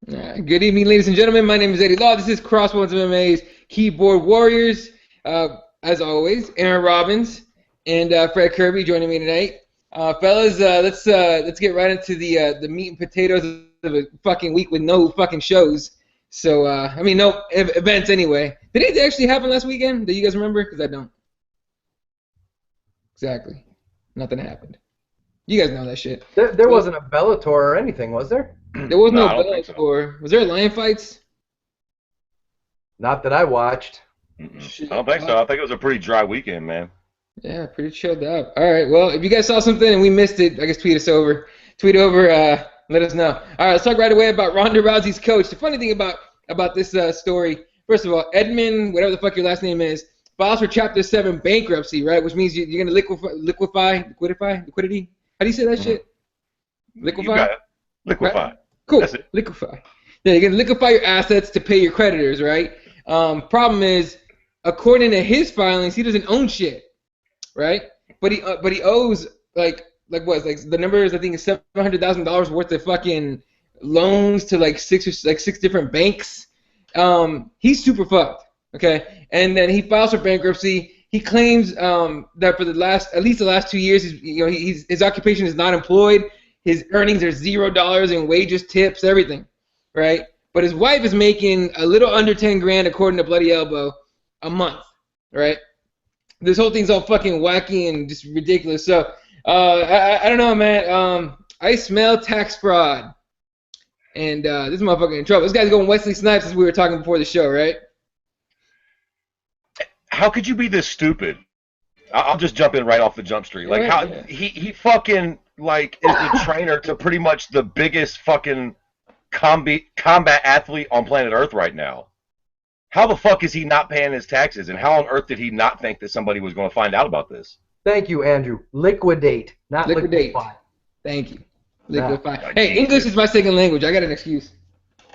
Good evening, ladies and gentlemen. My name is Eddie Law. This is Crossbones MMA's Keyboard Warriors. As always, Aaron Robbins and Fred Kirby joining me tonight. Fellas, let's get right into the meat and potatoes of a fucking week with no fucking shows. So no events anyway. Did anything actually happen last weekend? Do you guys remember? Because I don't. Exactly. Nothing happened. You guys know that shit. There wasn't a Bellator or anything, was there? There was no Bellator. So. Was there lion fights? Not that I watched. I don't think so. I think it was a pretty dry weekend, man. Yeah, pretty chilled out. All right, well, if you guys saw something and we missed it, I guess tweet over, let us know. All right, let's talk right away about Ronda Rousey's coach. The funny thing about this story, first of all, Edmund, whatever the fuck your last name is, files for Chapter 7 bankruptcy, right? Which means you're going to liquidity? How do you say that shit? Liquefy? You got it. Liquefy. Right? Cool. That's it. Liquefy. Yeah, you're going to liquefy your assets to pay your creditors, right? Problem is, according to his filings, he doesn't own shit, right? But he owes like the number is I think is $700,000 worth of fucking loans to like six different banks. He's super fucked, okay? And then he files for bankruptcy. He claims that for at least the last 2 years, his occupation is not employed. His earnings are $0 in wages, tips, everything, right? But his wife is making a little under 10 grand, according to Bloody Elbow, a month, right? This whole thing's all fucking wacky and just ridiculous. So I don't know, man. I smell tax fraud, and this motherfucker in trouble. This guy's going Wesley Snipes, as we were talking before the show, right? How could you be this stupid? I'll just jump in right off the jump street. Like he fucking like is the trainer to pretty much the biggest fucking combat athlete on planet Earth right now. How the fuck is he not paying his taxes? And how on earth did he not think that somebody was going to find out about this? Thank you, Andrew. Liquidate, not liquidate. Liquefy. Thank you. Liquefy. Hey, English is my second language. I got an excuse.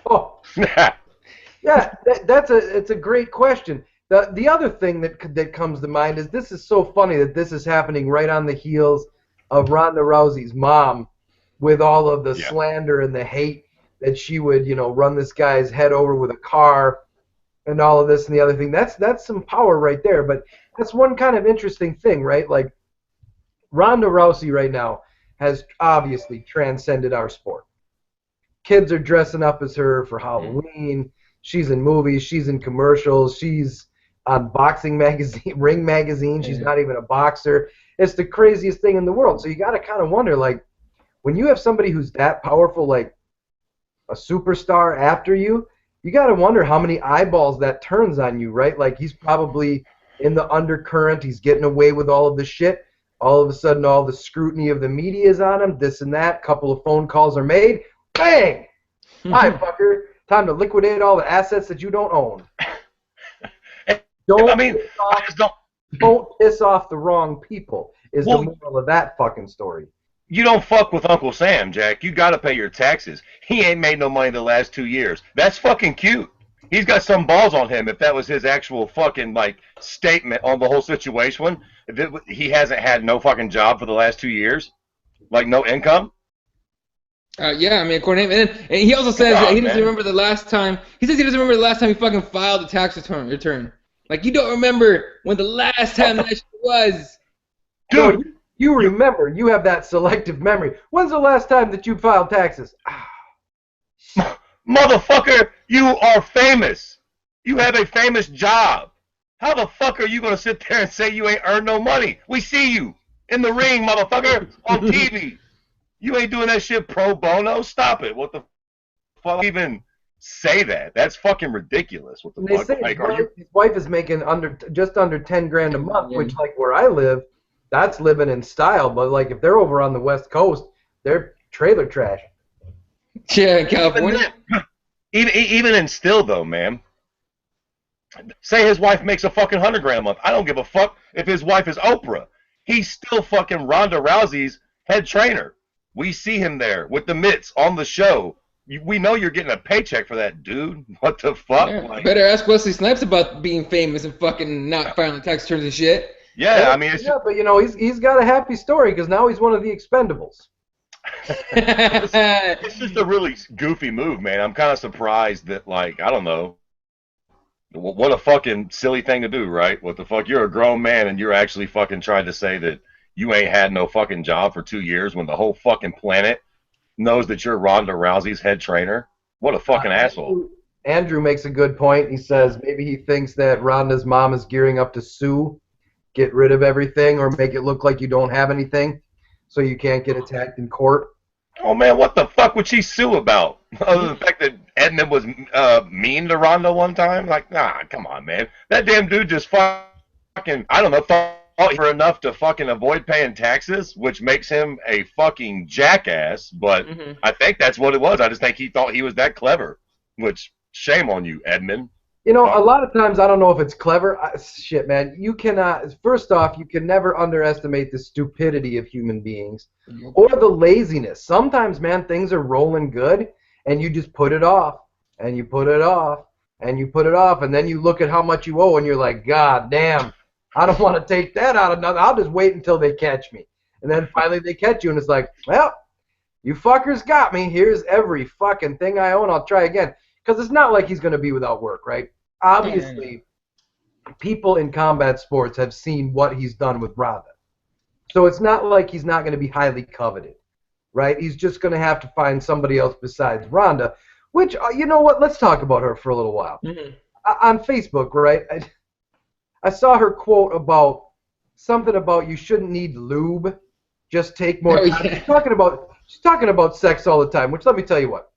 Oh. Yeah, it's a great question. The other thing that comes to mind is this is so funny that this is happening right on the heels of Ronda Rousey's mom with all of the slander and the hate that she would, run this guy's head over with a car and all of this and the other thing. That's some power right there. But that's one kind of interesting thing, right? Like Ronda Rousey right now has obviously transcended our sport. Kids are dressing up as her for Halloween. She's in movies. She's in commercials. She's on boxing magazine, Ring magazine. She's not even a boxer. It's the craziest thing in the world. So you got to kind of wonder, like, when you have somebody who's that powerful, like a superstar after you, you got to wonder how many eyeballs that turns on you, right? Like, he's probably in the undercurrent. He's getting away with all of the shit. All of a sudden, all the scrutiny of the media is on him, this and that. Couple of phone calls are made. Bang! Hi, fucker. Time to liquidate all the assets that you don't own. Don't piss off the wrong people is the moral of that fucking story. You don't fuck with Uncle Sam, Jack. You got to pay your taxes. He ain't made no money the last 2 years. That's fucking cute. He's got some balls on him if that was his actual fucking, like, statement on the whole situation. He hasn't had no fucking job for the last 2 years. Like, no income. Yeah, I mean, according to him. And he also says that he doesn't remember the last time. He says he doesn't remember the last time he fucking filed a tax return. Like, you don't remember when the last time that shit was. Dude. No, you remember. You have that selective memory. When's the last time that you filed taxes? Motherfucker, you are famous. You have a famous job. How the fuck are you going to sit there and say you ain't earned no money? We see you in the ring, motherfucker, on TV. You ain't doing that shit pro bono? Stop it. What the fuck even say that? That's fucking ridiculous. What the fuck? Say like, his wife is making just under 10 grand a month, which, like, where I live, that's living in style. But, like, if they're over on the West Coast, they're trailer trash. Yeah, in California. Even in still, though, man. Say his wife makes a fucking 100 grand a month. I don't give a fuck if his wife is Oprah. He's still fucking Ronda Rousey's head trainer. We see him there with the mitts on the show. We know you're getting a paycheck for that, dude. What the fuck? Yeah, like, better ask Wesley Snipes about being famous and fucking not filing tax returns and shit. Yeah, I mean, it's but he's got a happy story because now he's one of the Expendables. It's just a really goofy move, man. I'm kind of surprised that, like, I don't know. What a fucking silly thing to do, right? What the fuck? You're a grown man and you're actually fucking trying to say that you ain't had no fucking job for 2 years when the whole fucking planet knows that you're Ronda Rousey's head trainer. What a fucking asshole. Andrew makes a good point. He says maybe he thinks that Ronda's mom is gearing up to sue, get rid of everything, or make it look like you don't have anything so you can't get attacked in court. Oh, man, what the fuck would she sue about? Other than the fact that Edmund was mean to Ronda one time? Like, nah, come on, man. That damn dude just fucking, I don't know, thought her enough to fucking avoid paying taxes, which makes him a fucking jackass, but I think that's what it was. I just think he thought he was that clever, which, shame on you, Edmund. You know, a lot of times I don't know if it's clever. Shit, man. You cannot, first off, you can never underestimate the stupidity of human beings or the laziness. Sometimes, man, things are rolling good and you just put it off and you put it off and you put it off and then you look at how much you owe and you're like, God damn, I don't want to take that out of nothing. I'll just wait until they catch me. And then finally they catch you and it's like, well, you fuckers got me. Here's every fucking thing I own. I'll try again. Because it's not like he's going to be without work, right? Obviously, people in combat sports have seen what he's done with Ronda. So it's not like he's not going to be highly coveted, right? He's just going to have to find somebody else besides Ronda, which, you know what? Let's talk about her for a little while. On Facebook, right, I saw her quote about something about you shouldn't need lube, just take more time. She's talking about sex all the time, which let me tell you what.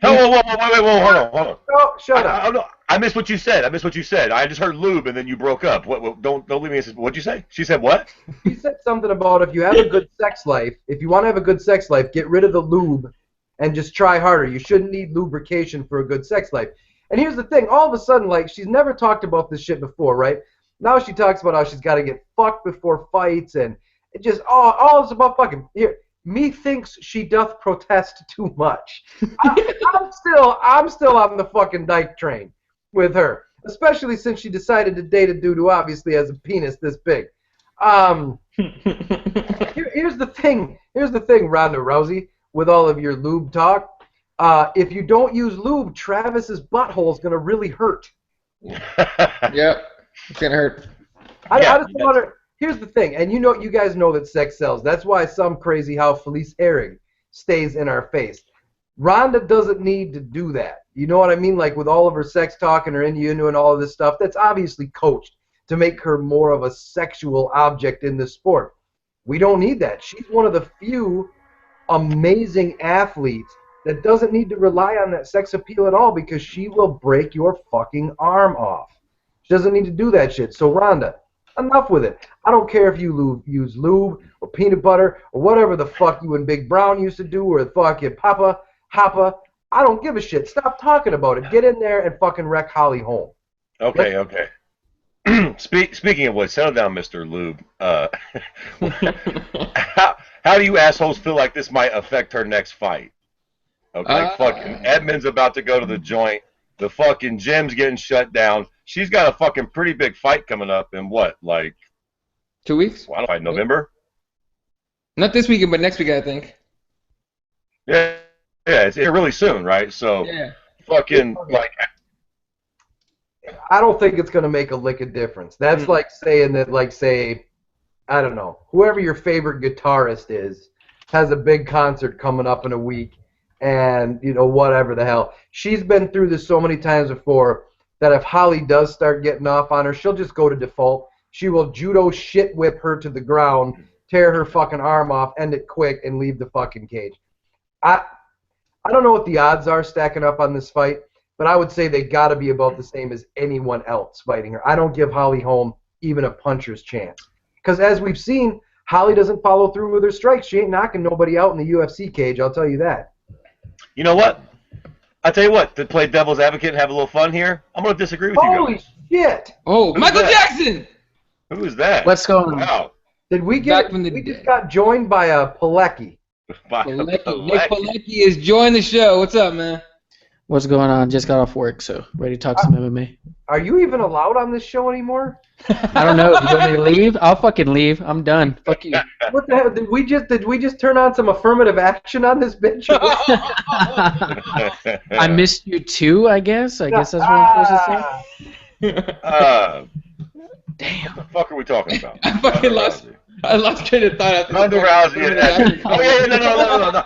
Whoa, hold on. Oh, shut up. I missed what you said. I just heard lube and then you broke up. Don't leave me. What'd you say? She said what? She said something about if you have a good sex life, if you want to have a good sex life, get rid of the lube and just try harder. You shouldn't need lubrication for a good sex life. And here's the thing. All of a sudden, like, she's never talked about this shit before, right? Now she talks about how she's got to get fucked before fights and it just, all it's about fucking. Here. Methinks she doth protest too much. I'm still on the fucking dyke train with her, especially since she decided to date a dude who obviously has a penis this big. Here's the thing, Ronda Rousey, with all of your lube talk. If you don't use lube, Travis's butthole's gonna really hurt. Yep, it's gonna hurt. I just wonder. Here's the thing, and you guys know that sex sells. That's why some crazy how Felice Herrig stays in our face. Ronda doesn't need to do that. You know what I mean? Like with all of her sex talk and her innuendo and all of this stuff, that's obviously coached to make her more of a sexual object in the sport. We don't need that. She's one of the few amazing athletes that doesn't need to rely on that sex appeal at all because she will break your fucking arm off. She doesn't need to do that shit. So Ronda, enough with it. I don't care if you use lube or peanut butter or whatever the fuck you and Big Brown used to do or the fucking Papa Hoppa. I don't give a shit. Stop talking about it. Get in there and fucking wreck Holly Holm. Okay. Speaking of which, settle down, Mr. Lube. How do you assholes feel like this might affect her next fight? Okay, fucking Edmund's about to go to the joint. The fucking gym's getting shut down. She's got a fucking pretty big fight coming up in what, like 2 weeks? Well, I don't know, November? Not this weekend, but next week, I think. Yeah, it's really soon, right? So, yeah. Fucking, like... I don't think it's going to make a lick of difference. That's like saying that, like, say, I don't know, whoever your favorite guitarist is has a big concert coming up in a week and, whatever the hell. She's been through this so many times before that if Holly does start getting off on her, she'll just go to default. She will judo shit whip her to the ground, tear her fucking arm off, end it quick, and leave the fucking cage. I don't know what the odds are stacking up on this fight, but I would say they got to be about the same as anyone else fighting her. I don't give Holly Holm even a puncher's chance. Because as we've seen, Holly doesn't follow through with her strikes. She ain't knocking nobody out in the UFC cage, I'll tell you that. You know what? I'll tell you what, to play devil's advocate and have a little fun here, I'm going to disagree with you guys. Holy shit! Oh, Who's Michael that? Jackson! Who is that? What's going on? Wow. Did we Back get? from the We dead. just got joined by a Pilecki. Nick Pilecki is joining the show. What's up, man? What's going on? Just got off work, so ready to talk some MMA. Are you even allowed on this show anymore? I don't know. You want me to leave? I'll fucking leave. I'm done. Fuck you. What the hell? Did we just turn on some affirmative action on this bitch? I missed you too, I guess. I guess that's what I'm supposed to say. Damn. What the fuck are we talking about? I fucking lost train of thought after Ronda Rousey. Oh, yeah, no.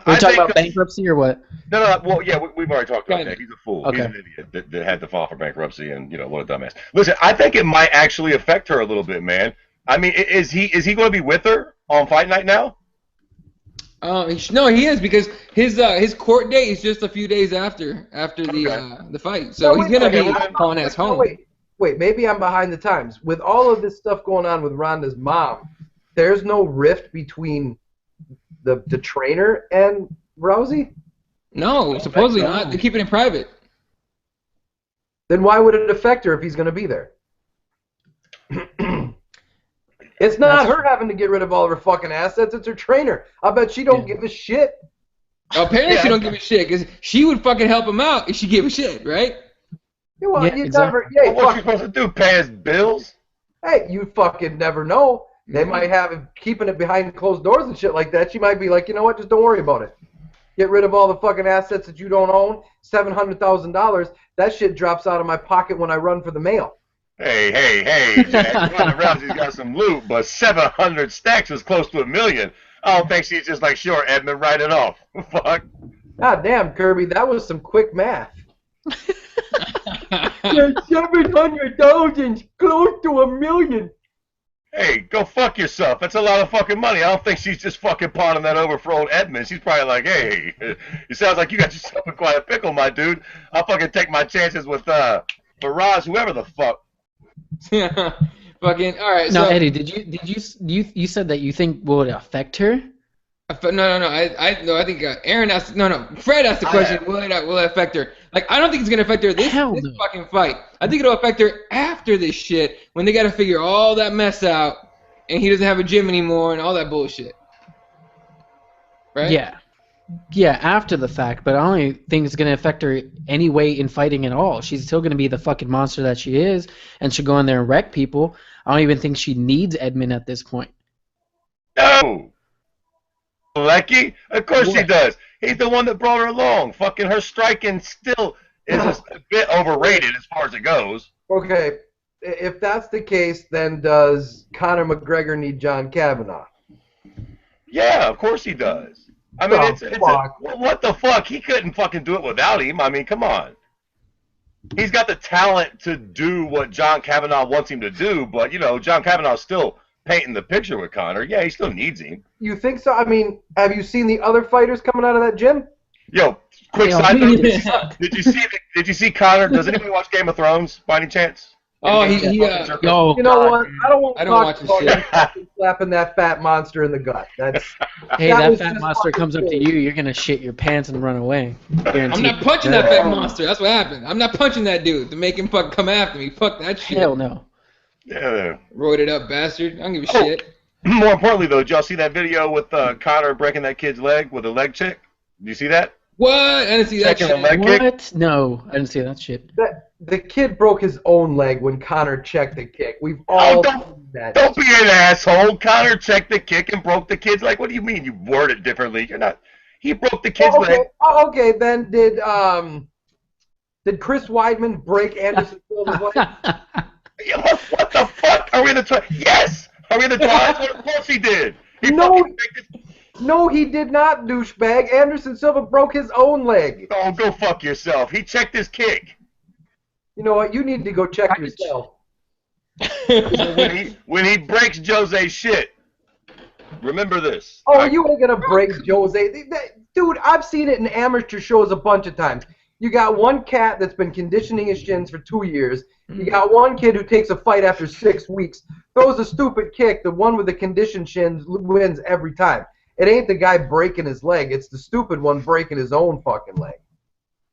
We're talking about bankruptcy or what? No. Well, yeah, we've already talked about that. He's a fool. Okay. He's an idiot that had to file for bankruptcy, and what a dumbass. Listen, I think it might actually affect her a little bit, man. I mean, is he going to be with her on Fight Night now? No, he is, because his court date is just a few days after the fight, so he's gonna be calling us home. Wait, maybe I'm behind the times. With all of this stuff going on with Ronda's mom, there's no rift between the trainer and Rousey? No, supposedly not. They're keeping it private. Then why would it affect her if he's going to be there? It's not her having to get rid of all of her fucking assets. It's her trainer. I bet she don't give a shit. Apparently she don't give a shit, because she would fucking help him out if she gave a shit, right? Well, Yeah, you exactly. never. What's she supposed to do? Pay his bills? Hey, you fucking never know. They might have him keeping it behind closed doors and shit like that. She might be like, you know what, just don't worry about it. Get rid of all the fucking assets that you don't own, $700,000. That shit drops out of my pocket when I run for the mail. Hey, Jack. Ronda Rousey's got some loot, but 700 stacks is close to $1 million. I don't think she's just like, sure, Edmund, write it off. Fuck. God damn, Kirby, that was some quick math. 700,000 close to $1 million. Hey, go fuck yourself. That's a lot of fucking money. I don't think she's just fucking pawning that over for old Edmund. She's probably like, hey, it sounds like you got yourself in quite a pickle, my dude. I'll fucking take my chances with Faraz, whoever the fuck. Fucking all right. No, So, Eddie, did you said that you think will it affect her? No. I think Aaron asked. No. Fred asked the question. Will it affect her? Like, I don't think it's gonna affect her this fucking fight. I think it'll affect her after this shit, when they gotta figure all that mess out, and he doesn't have a gym anymore and all that bullshit. Right? Yeah, after the fact, but I don't think it's going to affect her anyway in fighting at all. She's still going to be the fucking monster that she is, and she'll go in there and wreck people. I don't even think she needs Edmund at this point. No! Lecky? Of course she does. He's the one that brought her along. Fucking her striking still is a bit overrated as far as it goes. Okay, if that's the case, then does Conor McGregor need John Kavanaugh? Yeah, of course he does. I mean, what the fuck? He couldn't fucking do it without him. I mean, come on. He's got the talent to do what John Kavanaugh wants him to do, but, John Kavanaugh's still painting the picture with Conor. Yeah, he still needs him. You think so? I mean, have you seen the other fighters coming out of that gym? Quick side note. Did you see Conor? Does anybody watch Game of Thrones by any chance? Oh, You know what? I don't want to talk about him slapping that fat monster in the gut. That fat monster comes up to you, you're going to shit your pants and run away. Guaranteed. I'm not punching that fat monster. That's what happened. I'm not punching that dude to make him fucking come after me. Fuck that shit. Hell no. Yeah. Roided up bastard. I don't give a shit. More importantly, though, did y'all see that video with Conor breaking that kid's leg with a leg check? Did you see that? What? I didn't see that shit. What? Kick? No, I didn't see that shit. The kid broke his own leg when Conor checked the kick. We've all seen that. Don't be an asshole. Conor checked the kick and broke the kid's leg. What do you mean you word it differently? You're not. He broke the kid's leg. Okay, then did Chris Weidman break Anderson Silva's leg? What the fuck? Are we in the Yes! Are we in the trials? Of course he did. No, he did not, douchebag. Anderson Silva broke his own leg. Oh, go fuck yourself. He checked his kick. You know what? You need to go check yourself. when he breaks Jose's shit, remember this. Oh, you ain't gonna break Jose. Dude, I've seen it in amateur shows a bunch of times. You got one cat that's been conditioning his shins for 2 years. You got one kid who takes a fight after 6 weeks, throws a stupid kick. The one with the conditioned shins wins every time. It ain't the guy breaking his leg. It's the stupid one breaking his own fucking leg.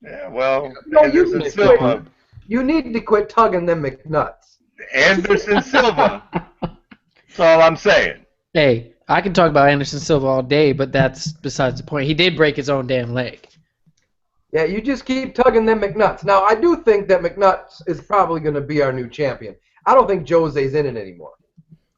Yeah, well, Anderson Silva. You need to quit tugging them McNuts. Anderson Silva. That's all I'm saying. Hey, I can talk about Anderson Silva all day, but that's besides the point. He did break his own damn leg. Yeah, you just keep tugging them McNuts. Now, I do think that McNuts is probably going to be our new champion. I don't think Jose's in it anymore.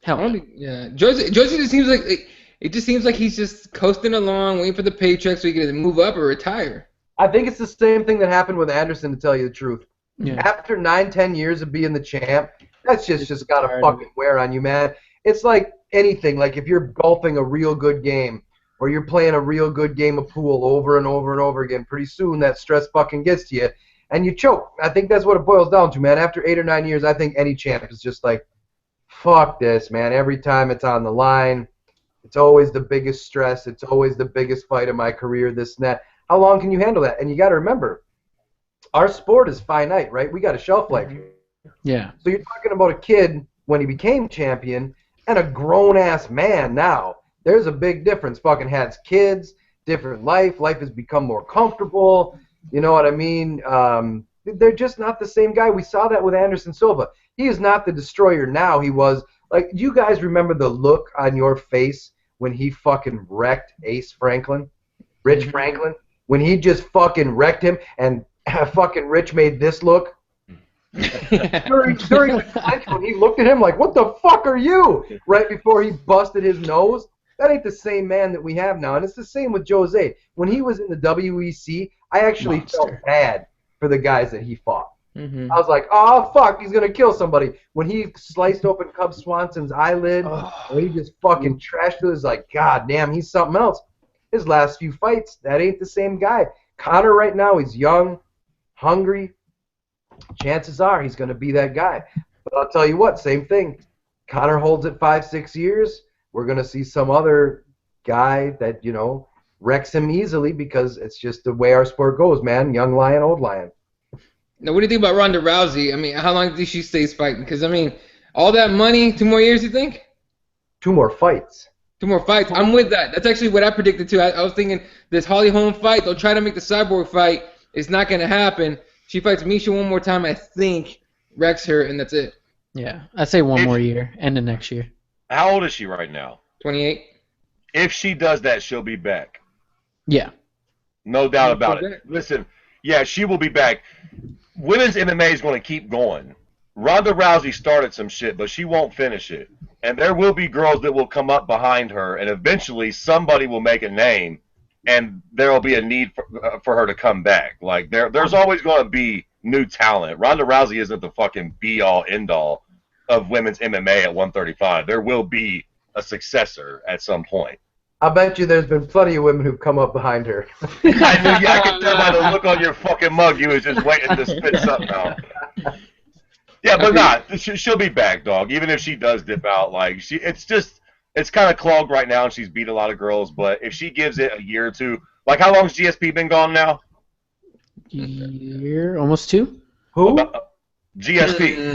Hell, yeah. Josie just seems like it just seems like he's just coasting along, waiting for the paycheck so he can either move up or retire. I think it's the same thing that happened with Anderson, to tell you the truth. Yeah. After 9-10 years of being the champ, that's just got to fucking wear on you, man. It's like anything. Like if you're golfing a real good game or you're playing a real good game of pool over and over and over again, pretty soon that stress fucking gets to you and you choke. I think that's what it boils down to, man. After 8 or 9 years, I think any champ is just like, fuck this, man. Every time it's on the line, it's always the biggest stress. It's always the biggest fight of my career, this and that. How long can you handle that? And you got to remember, our sport is finite, right? We got a shelf life here. Yeah. So you're talking about a kid when he became champion and a grown-ass man now. There's a big difference. Fucking has kids, different life. Life has become more comfortable. You know what I mean? They're just not the same guy. We saw that with Anderson Silva. He is not the destroyer now he was. Like, you guys remember the look on your face when he fucking wrecked Ace Franklin? Rich Franklin? When he just fucking wrecked him and fucking Rich made this look? during the clinch, when he looked at him like, what the fuck are you? Right before he busted his nose. That ain't the same man that we have now. And it's the same with Jose. When he was in the WEC, I actually felt bad for the guys that he fought. I was like, oh, fuck, he's going to kill somebody. When he sliced open Cub Swanson's eyelid, when he just fucking trashed it, it was like, God damn, he's something else. His last few fights, that ain't the same guy. Conor right now, he's young, hungry. Chances are he's going to be that guy. But I'll tell you what, same thing. Conor holds it 5-6 years. We're going to see some other guy that, you know, wrecks him easily because it's just the way our sport goes, man. Young lion, old lion. Now, what do you think about Ronda Rousey? I mean, how long did she stay fighting? Because, I mean, all that money, 2 more years, you think? 2 more fights. 2 more fights. I'm with that. That's actually what I predicted, too. I was thinking this Holly Holm fight, they'll try to make the Cyborg fight. It's not going to happen. She fights Misha 1 more time, I think, wrecks her, and that's it. Yeah, I'd say 1 more year, end of next year. How old is she right now? 28. If she does that, she'll be back. Yeah. No doubt about it. Listen, yeah, she will be back. Women's MMA is going to keep going. Ronda Rousey started some shit, but she won't finish it. And there will be girls that will come up behind her, and eventually somebody will make a name, and there will be a need for her to come back. Like, there's always going to be new talent. Ronda Rousey isn't the fucking be-all, end-all of women's MMA at 135. There will be a successor at some point. I bet you there's been plenty of women who've come up behind her. I could tell by the look on your fucking mug you was just waiting to spit something out. Yeah, but not. She'll be back, dog. Even if she does dip out, like it's kind of clogged right now, and she's beat a lot of girls. But if she gives it a year or two, like how long's GSP been gone now? Year, almost 2. Who? GSP.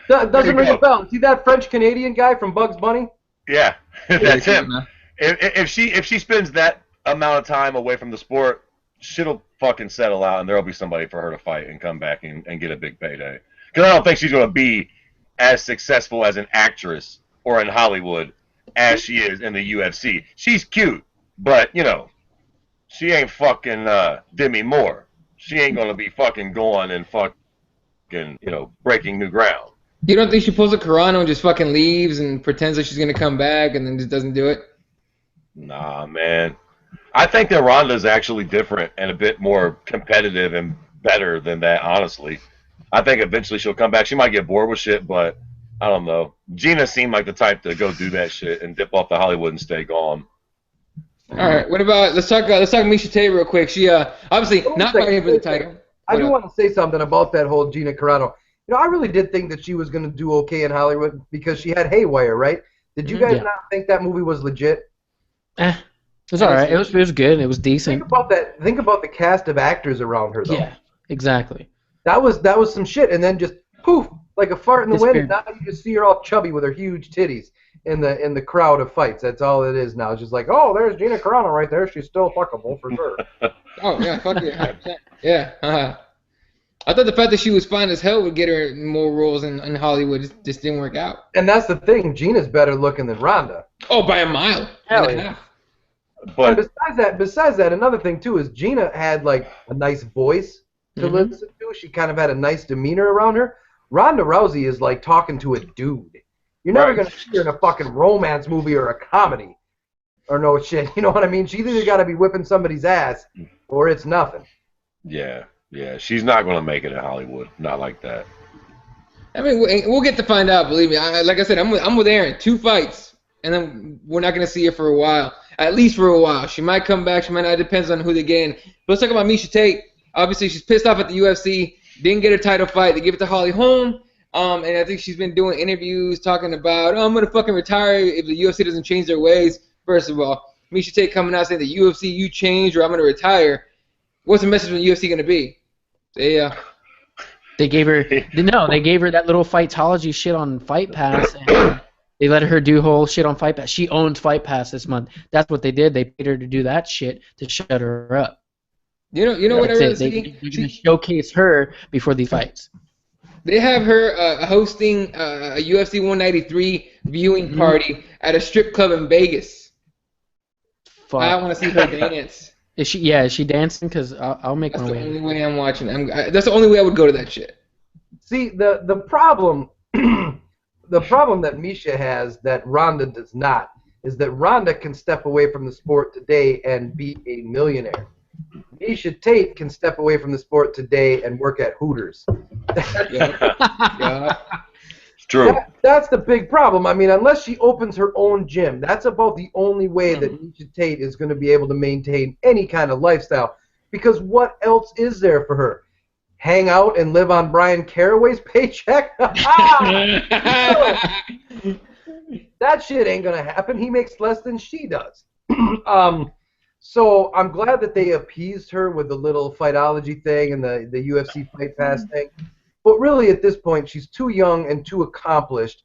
Doesn't ring a bell. See that French Canadian guy from Bugs Bunny? Yeah, that's him. If she spends that amount of time away from the sport, shit'll fucking settle out, and there'll be somebody for her to fight and come back and get a big payday. Because I don't think she's going to be as successful as an actress or in Hollywood as she is in the UFC. She's cute, but, you know, she ain't fucking Demi Moore. She ain't going to be fucking going and fucking, you know, breaking new ground. You don't think she pulls a Carano and just fucking leaves and pretends like she's going to come back and then just doesn't do it? Nah, man. I think that Ronda's actually different and a bit more competitive and better than that, honestly. I think eventually she'll come back. She might get bored with shit, but I don't know. Gina seemed like the type to go do that shit and dip off to Hollywood and stay gone. All right, what about let's talk Miesha Tate real quick. She obviously not fighting for the title. I do want to say something about that whole Gina Carano. You know, I really did think that she was going to do okay in Hollywood because she had Haywire, right? Did you guys not think that movie was legit? It was all right. It was good. It was decent. Think about that. Think about the cast of actors around her, though. Yeah, exactly. That was some shit, and then just poof, like a fart in the wind. Now you just see her all chubby with her huge titties in the crowd of fights. That's all it is now. It's just like, oh, there's Gina Carano right there. She's still fuckable for sure. Oh yeah, fuck yeah, 100%. Yeah. I thought the fact that she was fine as hell would get her more roles in Hollywood. It just didn't work out. And that's the thing. Gina's better looking than Ronda. Oh, by a mile. Hell yeah. But besides that, another thing too is Gina had like a nice voice to listen to. She kind of had a nice demeanor around her. Ronda Rousey is like talking to a dude. You're never gonna see her in a fucking romance movie or a comedy, or no shit. You know what I mean? She's either got to be whipping somebody's ass, or it's nothing. Yeah. She's not gonna make it in Hollywood. Not like that. I mean, we'll get to find out. Believe me. Like I said, I'm with Aaron. 2 fights, and then we're not gonna see her for a while. At least for a while. She might come back. She might not. It depends on who they get in. But let's talk about Miesha Tate. Obviously, she's pissed off at the UFC. Didn't get a title fight. They gave it to Holly Holm. And I think she's been doing interviews talking about, I'm going to fucking retire if the UFC doesn't change their ways. First of all, Miesha Tate coming out saying the UFC, you changed or I'm going to retire. What's the message from the UFC going to be? They gave her that little Fightology shit on Fight Pass, and they let her do whole shit on Fight Pass. She owns Fight Pass this month. That's what they did. They paid her to do that shit to shut her up. You know what I really They're going to showcase her before these fights. They have her hosting a UFC 193 viewing party at a strip club in Vegas. Fuck. I want to see her dance. Is she dancing? Because I'll make That's my the way. only way I'm watching. That's the only way I would go to that shit. See, the problem the problem that Miesha has that Ronda does not is that Ronda can step away from the sport today and be a millionaire. Miesha Tate can step away from the sport today and work at Hooters. Yeah. It's true. That's the big problem. I mean, unless she opens her own gym, that's about the only way that Miesha Tate is going to be able to maintain any kind of lifestyle. Because what else is there for her? Hang out and live on Brian Caraway's paycheck? That shit ain't going to happen. He makes less than she does. So I'm glad that they appeased her with the little Fightology thing and the UFC Fight Pass thing. But really, at this point, she's too young and too accomplished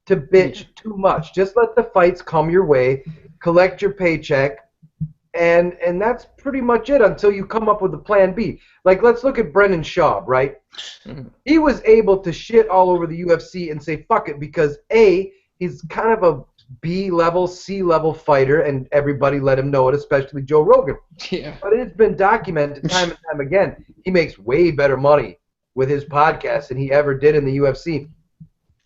to bitch too much. Just let the fights come your way, collect your paycheck, and that's pretty much it until you come up with a plan B. Like, let's look at Brendan Schaub, right? He was able to shit all over the UFC and say, fuck it, because A, he's kind of a B-level, C-level fighter, and everybody let him know it, especially Joe Rogan. Yeah. But it's been documented time and time again. He makes way better money with his podcast than he ever did in the UFC.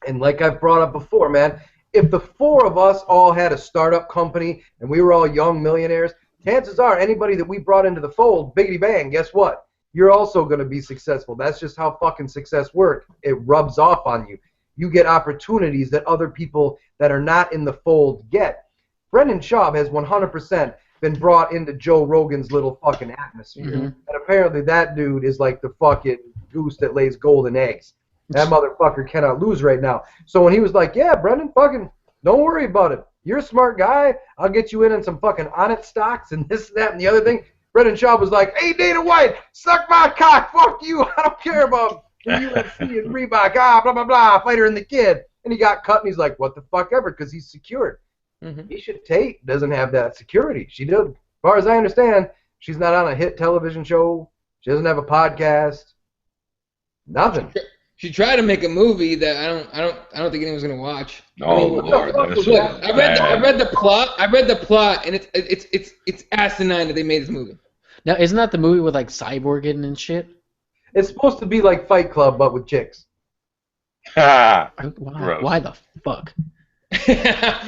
And like I've brought up before, man, if the 4 of us all had a startup company and we were all young millionaires, chances are anybody that we brought into the fold, biggity bang, guess what? You're also going to be successful. That's just how fucking success works. It rubs off on you. You get opportunities that other people that are not in the fold get. Brendan Schaub has 100% been brought into Joe Rogan's little fucking atmosphere. And apparently that dude is like the fucking goose that lays golden eggs. That motherfucker cannot lose right now. So when he was like, yeah, Brendan, fucking, don't worry about it. You're a smart guy. I'll get you in on some fucking Onnit stocks and this, that, and the other thing. Brendan Schaub was like, hey, Dana White, suck my cock. Fuck you. I don't care about the UFC and Reebok. Blah, blah, blah. Fighter and the Kid. And he got cut, and he's like, what the fuck ever, because he's secured. Miesha Tate doesn't have that security. She does. As far as I understand, she's not on a hit television show. She doesn't have a podcast. Nothing. She tried to make a movie that I don't think anyone's gonna watch. Oh Lord, I read the plot, and it's asinine that they made this movie. Now, isn't that the movie with like Cyborg in and shit? It's supposed to be like Fight Club, but with chicks. Why the fuck?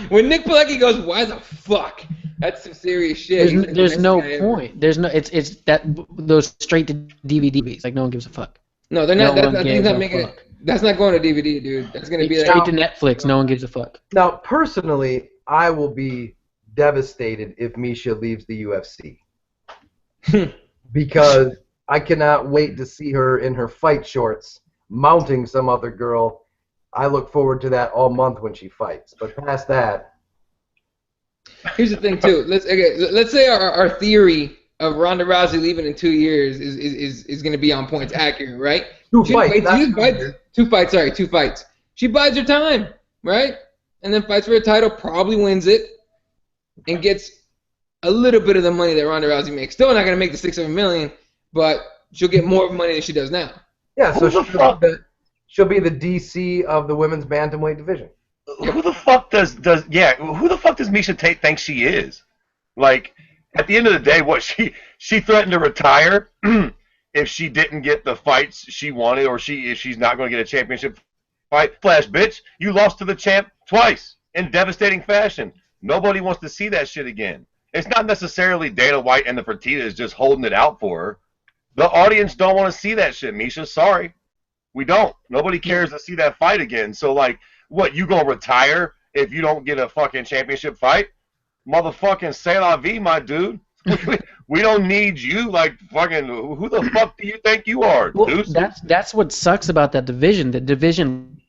When Nick Pilecki goes, why the fuck? That's some serious shit. There's no point. There's no. It's that those straight to DVD movies. Like no one gives a fuck. No, they're not. That's not going to DVD, dude. That's gonna be straight to Netflix. No one gives a fuck. Now, personally, I will be devastated if Miesha leaves the UFC because I cannot wait to see her in her fight shorts mounting some other girl. I look forward to that all month when she fights. But past that, here's the thing too. Let's say our theory of Ronda Rousey leaving in 2 years is going to be on point. It's accurate, right? Two fights. She bides her time, right? And then fights for a title, probably wins it, and gets a little bit of the money that Ronda Rousey makes. Still not going to make the $6-7 million, but she'll get more money than she does now. Yeah, so she'll be the DC of the women's bantamweight division. Who the fuck does Miesha Tate think she is? Like, at the end of the day, what she threatened to retire if she didn't get the fights she wanted, or if she's not going to get a championship fight. Flash, bitch, you lost to the champ twice in devastating fashion. Nobody wants to see that shit again. It's not necessarily Dana White and the Fertittas just holding it out for her. The audience don't want to see that shit, Misha. Sorry. We don't. Nobody cares to see that fight again. So, like, what, you gonna retire if you don't get a fucking championship fight? Motherfucking c'est la vie, my dude. We don't need you. Like, fucking, who the fuck do you think you are, Well, Deuce? that's what sucks about that division. The division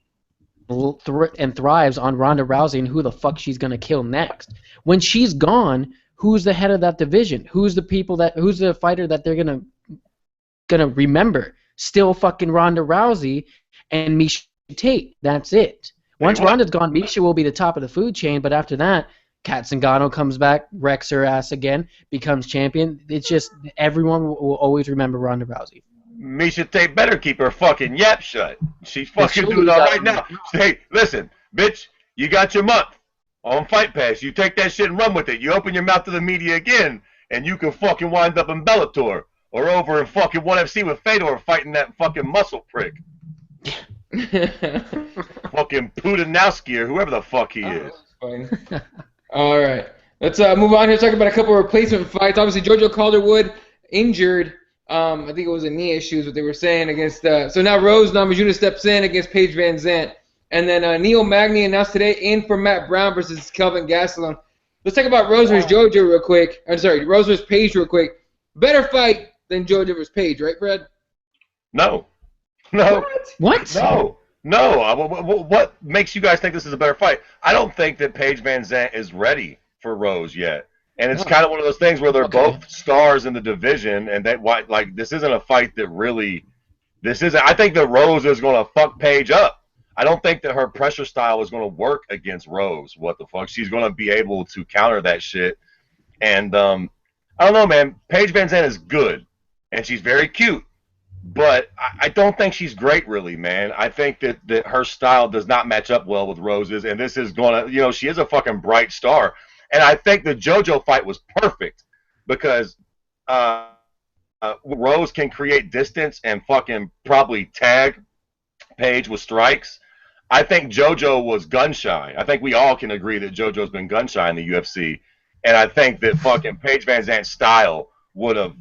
thrives on Ronda Rousey and who the fuck she's gonna kill next. When she's gone, who's the head of that division? Who's the fighter that they're gonna remember? Still fucking Ronda Rousey and Miesha Tate. That's it. Once Ronda's gone, Miesha will be the top of the food chain, but after that, Kat Zingano comes back, wrecks her ass again, becomes champion. It's just everyone will always remember Ronda Rousey. Miesha Tate better keep her fucking yap shut. She's fucking doing all right now. Hey, listen, bitch, you got your month on Fight Pass. You take that shit and run with it. You open your mouth to the media again, and you can fucking wind up in Bellator. Or over in fucking 1FC with Fedor fighting that fucking muscle prick. Fucking Putinowski or whoever the fuck he is. All right. Let's move on here. Talk about a couple of replacement fights. Obviously, Jojo Calderwood injured. I think it was a knee issue is what they were saying against. So now Rose Namajunas steps in against Paige Van Zandt. And then Neil Magny announced today in for Matt Brown versus Kelvin Gastelum. Let's talk about Rose versus Jojo real quick. I'm sorry, Rose versus Paige real quick. Better fight than Jojo versus Paige, right, Fred? No. What? No. What makes you guys think this is a better fight? I don't think that Paige Van Zandt is ready for Rose yet. And it's kind of one of those things where they're both stars in the division, and this isn't a fight that really. I think that Rose is going to fuck Paige up. I don't think that her pressure style is going to work against Rose. What the fuck? She's going to be able to counter that shit. And I don't know, man. Paige Van Zandt is good, and she's very cute. But I don't think she's great, really, man. I think that her style does not match up well with Rose's, and this is going to, she is a fucking bright star. And I think the JoJo fight was perfect because Rose can create distance and fucking probably tag Paige with strikes. I think JoJo was gun-shy. I think we all can agree that JoJo's been gun-shy in the UFC. And I think that fucking Paige Van Zandt's style would have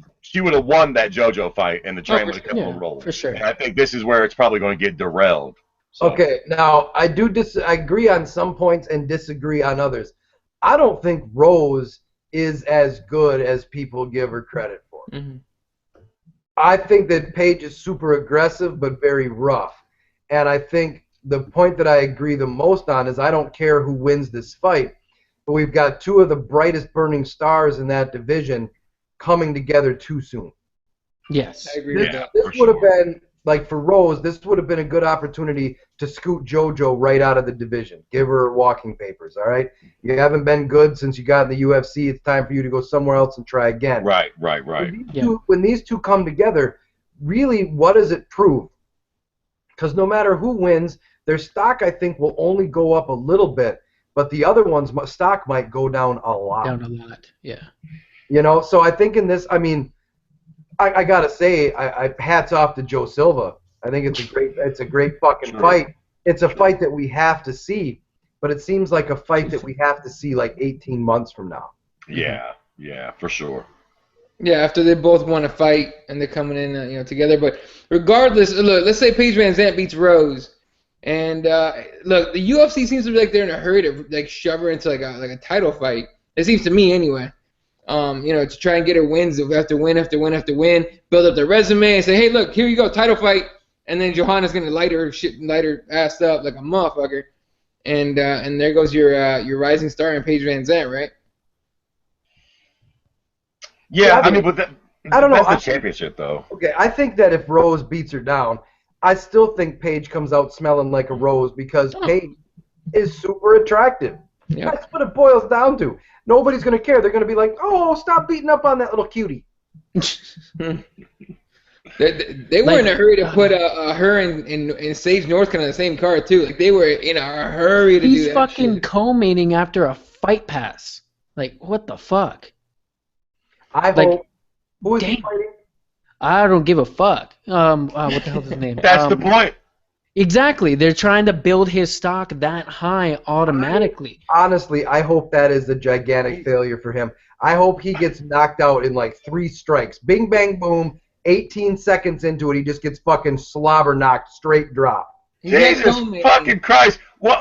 won that JoJo fight, and the train would have kept on rolling. For sure. And I think this is where it's probably going to get derailed. So. Okay, now I agree on some points and disagree on others. I don't think Rose is as good as people give her credit for. Mm-hmm. I think that Paige is super aggressive but very rough. And I think the point that I agree the most on is I don't care who wins this fight, but we've got two of the brightest burning stars in that division coming together too soon. Yes. I agree with that. This would have been, like for Rose, this would have been a good opportunity to scoot JoJo right out of the division. Give her walking papers, all right? You haven't been good since you got in the UFC. It's time for you to go somewhere else and try again. Right. When these two come together, really, what does it prove? Because no matter who wins, their stock, I think, will only go up a little bit, but the other one's stock might go down a lot. Down a lot, yeah. So I think in this, I gotta say, I hats off to Joe Silva. I think it's a great fucking fight. It's a fight that we have to see, but it seems like a fight that we have to see like 18 months from now. Yeah, for sure. Yeah, after they both want to fight and they're coming in, together. But regardless, look, let's say Paige Van Zandt beats Rose, and look, the UFC seems to be like they're in a hurry to like shove her into like a title fight. It seems to me anyway. To try and get her wins after win after win after win, build up their resume and say, hey, look, here you go, title fight, and then Johanna's gonna light her ass up like a motherfucker, and there goes your rising star in Paige Van Zandt, right? Yeah, I mean, but I don't know. That's the championship, though. Okay, I think that if Rose beats her down, I still think Paige comes out smelling like a rose because Paige is super attractive. Yeah. That's what it boils down to. Nobody's going to care. They're going to be like, oh, stop beating up on that little cutie. They were in a hurry to put her and Sage Northcutt on the same card, too. Like, they were in a hurry to do that. He's fucking co-mating after a fight pass. Like, what the fuck? I Like, hope. Who is he damn. fighting? I don't give a fuck. What the hell's his name? That's the point. Exactly. They're trying to build his stock that high automatically. Honestly, I hope that is a gigantic failure for him. I hope he gets knocked out in like 3 strikes. Bing, bang, boom. 18 seconds into it, he just gets fucking slobber knocked, straight drop. Jesus fucking Christ. Well,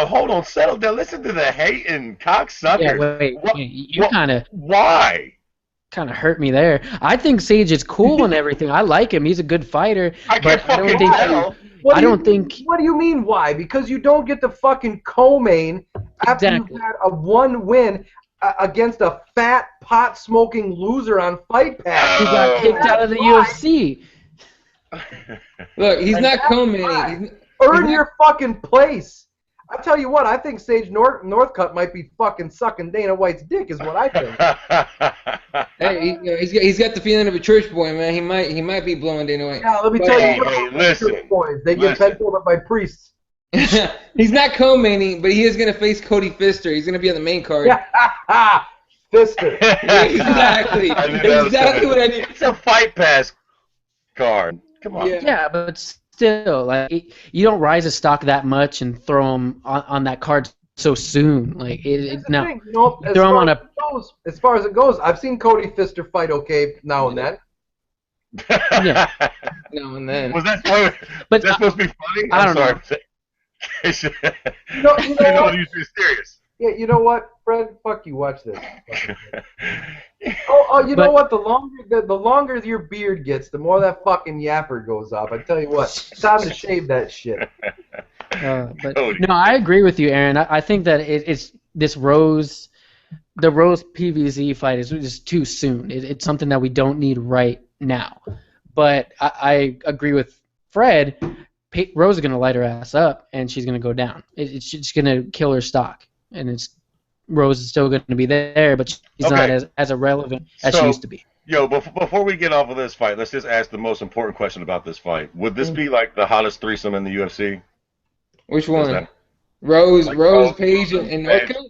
hold on. Settle down. Listen to the hating cocksuckers. Yeah, wait. You kind of... Why? Kind of hurt me there. I think Sage is cool and everything. I like him. He's a good fighter. I can't fucking tell. What do you mean why? Because you don't get the fucking co-main after you've had a 1 win against a fat pot-smoking loser on Fight Pass. He got kicked out of the UFC. Look, he's not co-main. Earn your fucking place. I tell you what, I think Sage Northcutt might be fucking sucking Dana White's dick, is what I think. Hey, he's got the feeling of a church boy, man. He might be blowing Dana White. Yeah, let me tell you what. Hey, listen. Church boys, they get bent over by priests. He's not co-maining, but he is gonna face Cody Fister. He's gonna be on the main card. Fister. Exactly. Exactly what I need. It's a Fight Pass card. Come on. Yeah, but still, like, you don't rise a stock that much and throw him on that card so soon. Like, no. Thing, you know, throw him on a. As far as it goes, I've seen Cody Fister fight okay now and then. Yeah. Now and then. Was that supposed to be funny? I don't know. You know what? You be serious. Yeah, you know what, Fred? Fuck you. Watch this. You know what? The longer your beard gets, the more that fucking yapper goes off. I tell you what, it's time to shave that shit. But no, I agree with you, Aaron. I think that it's this the Rose PVZ fight is just too soon. It's something that we don't need right now. But I agree with Fred. Rose is going to light her ass up, and she's going to go down. It's just going to kill her stock, and Rose is still going to be there, but she's not as irrelevant as she used to be. Yo, before we get off of this fight, let's just ask the most important question about this fight. Would this be like the hottest threesome in the UFC? Which one? Rose, Paige, and Northcutt?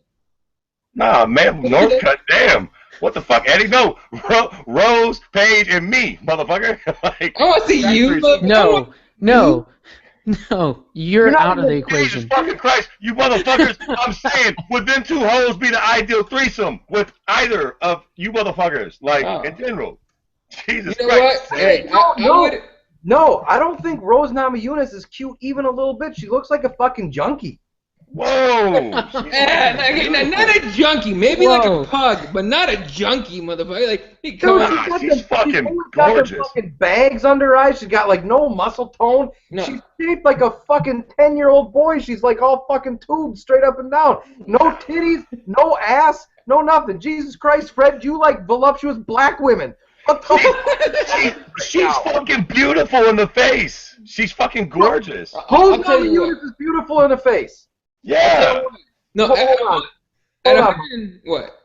Nah, man, Northcutt, damn. What the fuck, Eddie? No, Rose, Paige, and me, motherfucker. Like, I want to see you. No, you're out of the equation. Jesus fucking Christ, you motherfuckers! I'm saying, would them 2 hoes be the ideal threesome with either of you motherfuckers? Like, in general. Jesus you know Christ. What? Hey, No, I don't think Rose Namajunas is cute even a little bit. She looks like a fucking junkie. Whoa! Not a junkie. Maybe like a pug, but not a junkie, motherfucker. Like, she's fucking gorgeous. She's got fucking bags under her eyes. She's got like no muscle tone. No. She's shaped like a fucking 10-year-old boy. She's like all fucking tubed straight up and down. No titties, no ass, no nothing. Jesus Christ, Fred, you like voluptuous black women. She's fucking beautiful in the face. She's fucking gorgeous. Rose Namajunas is beautiful in the face. Yeah. No, hold on. What?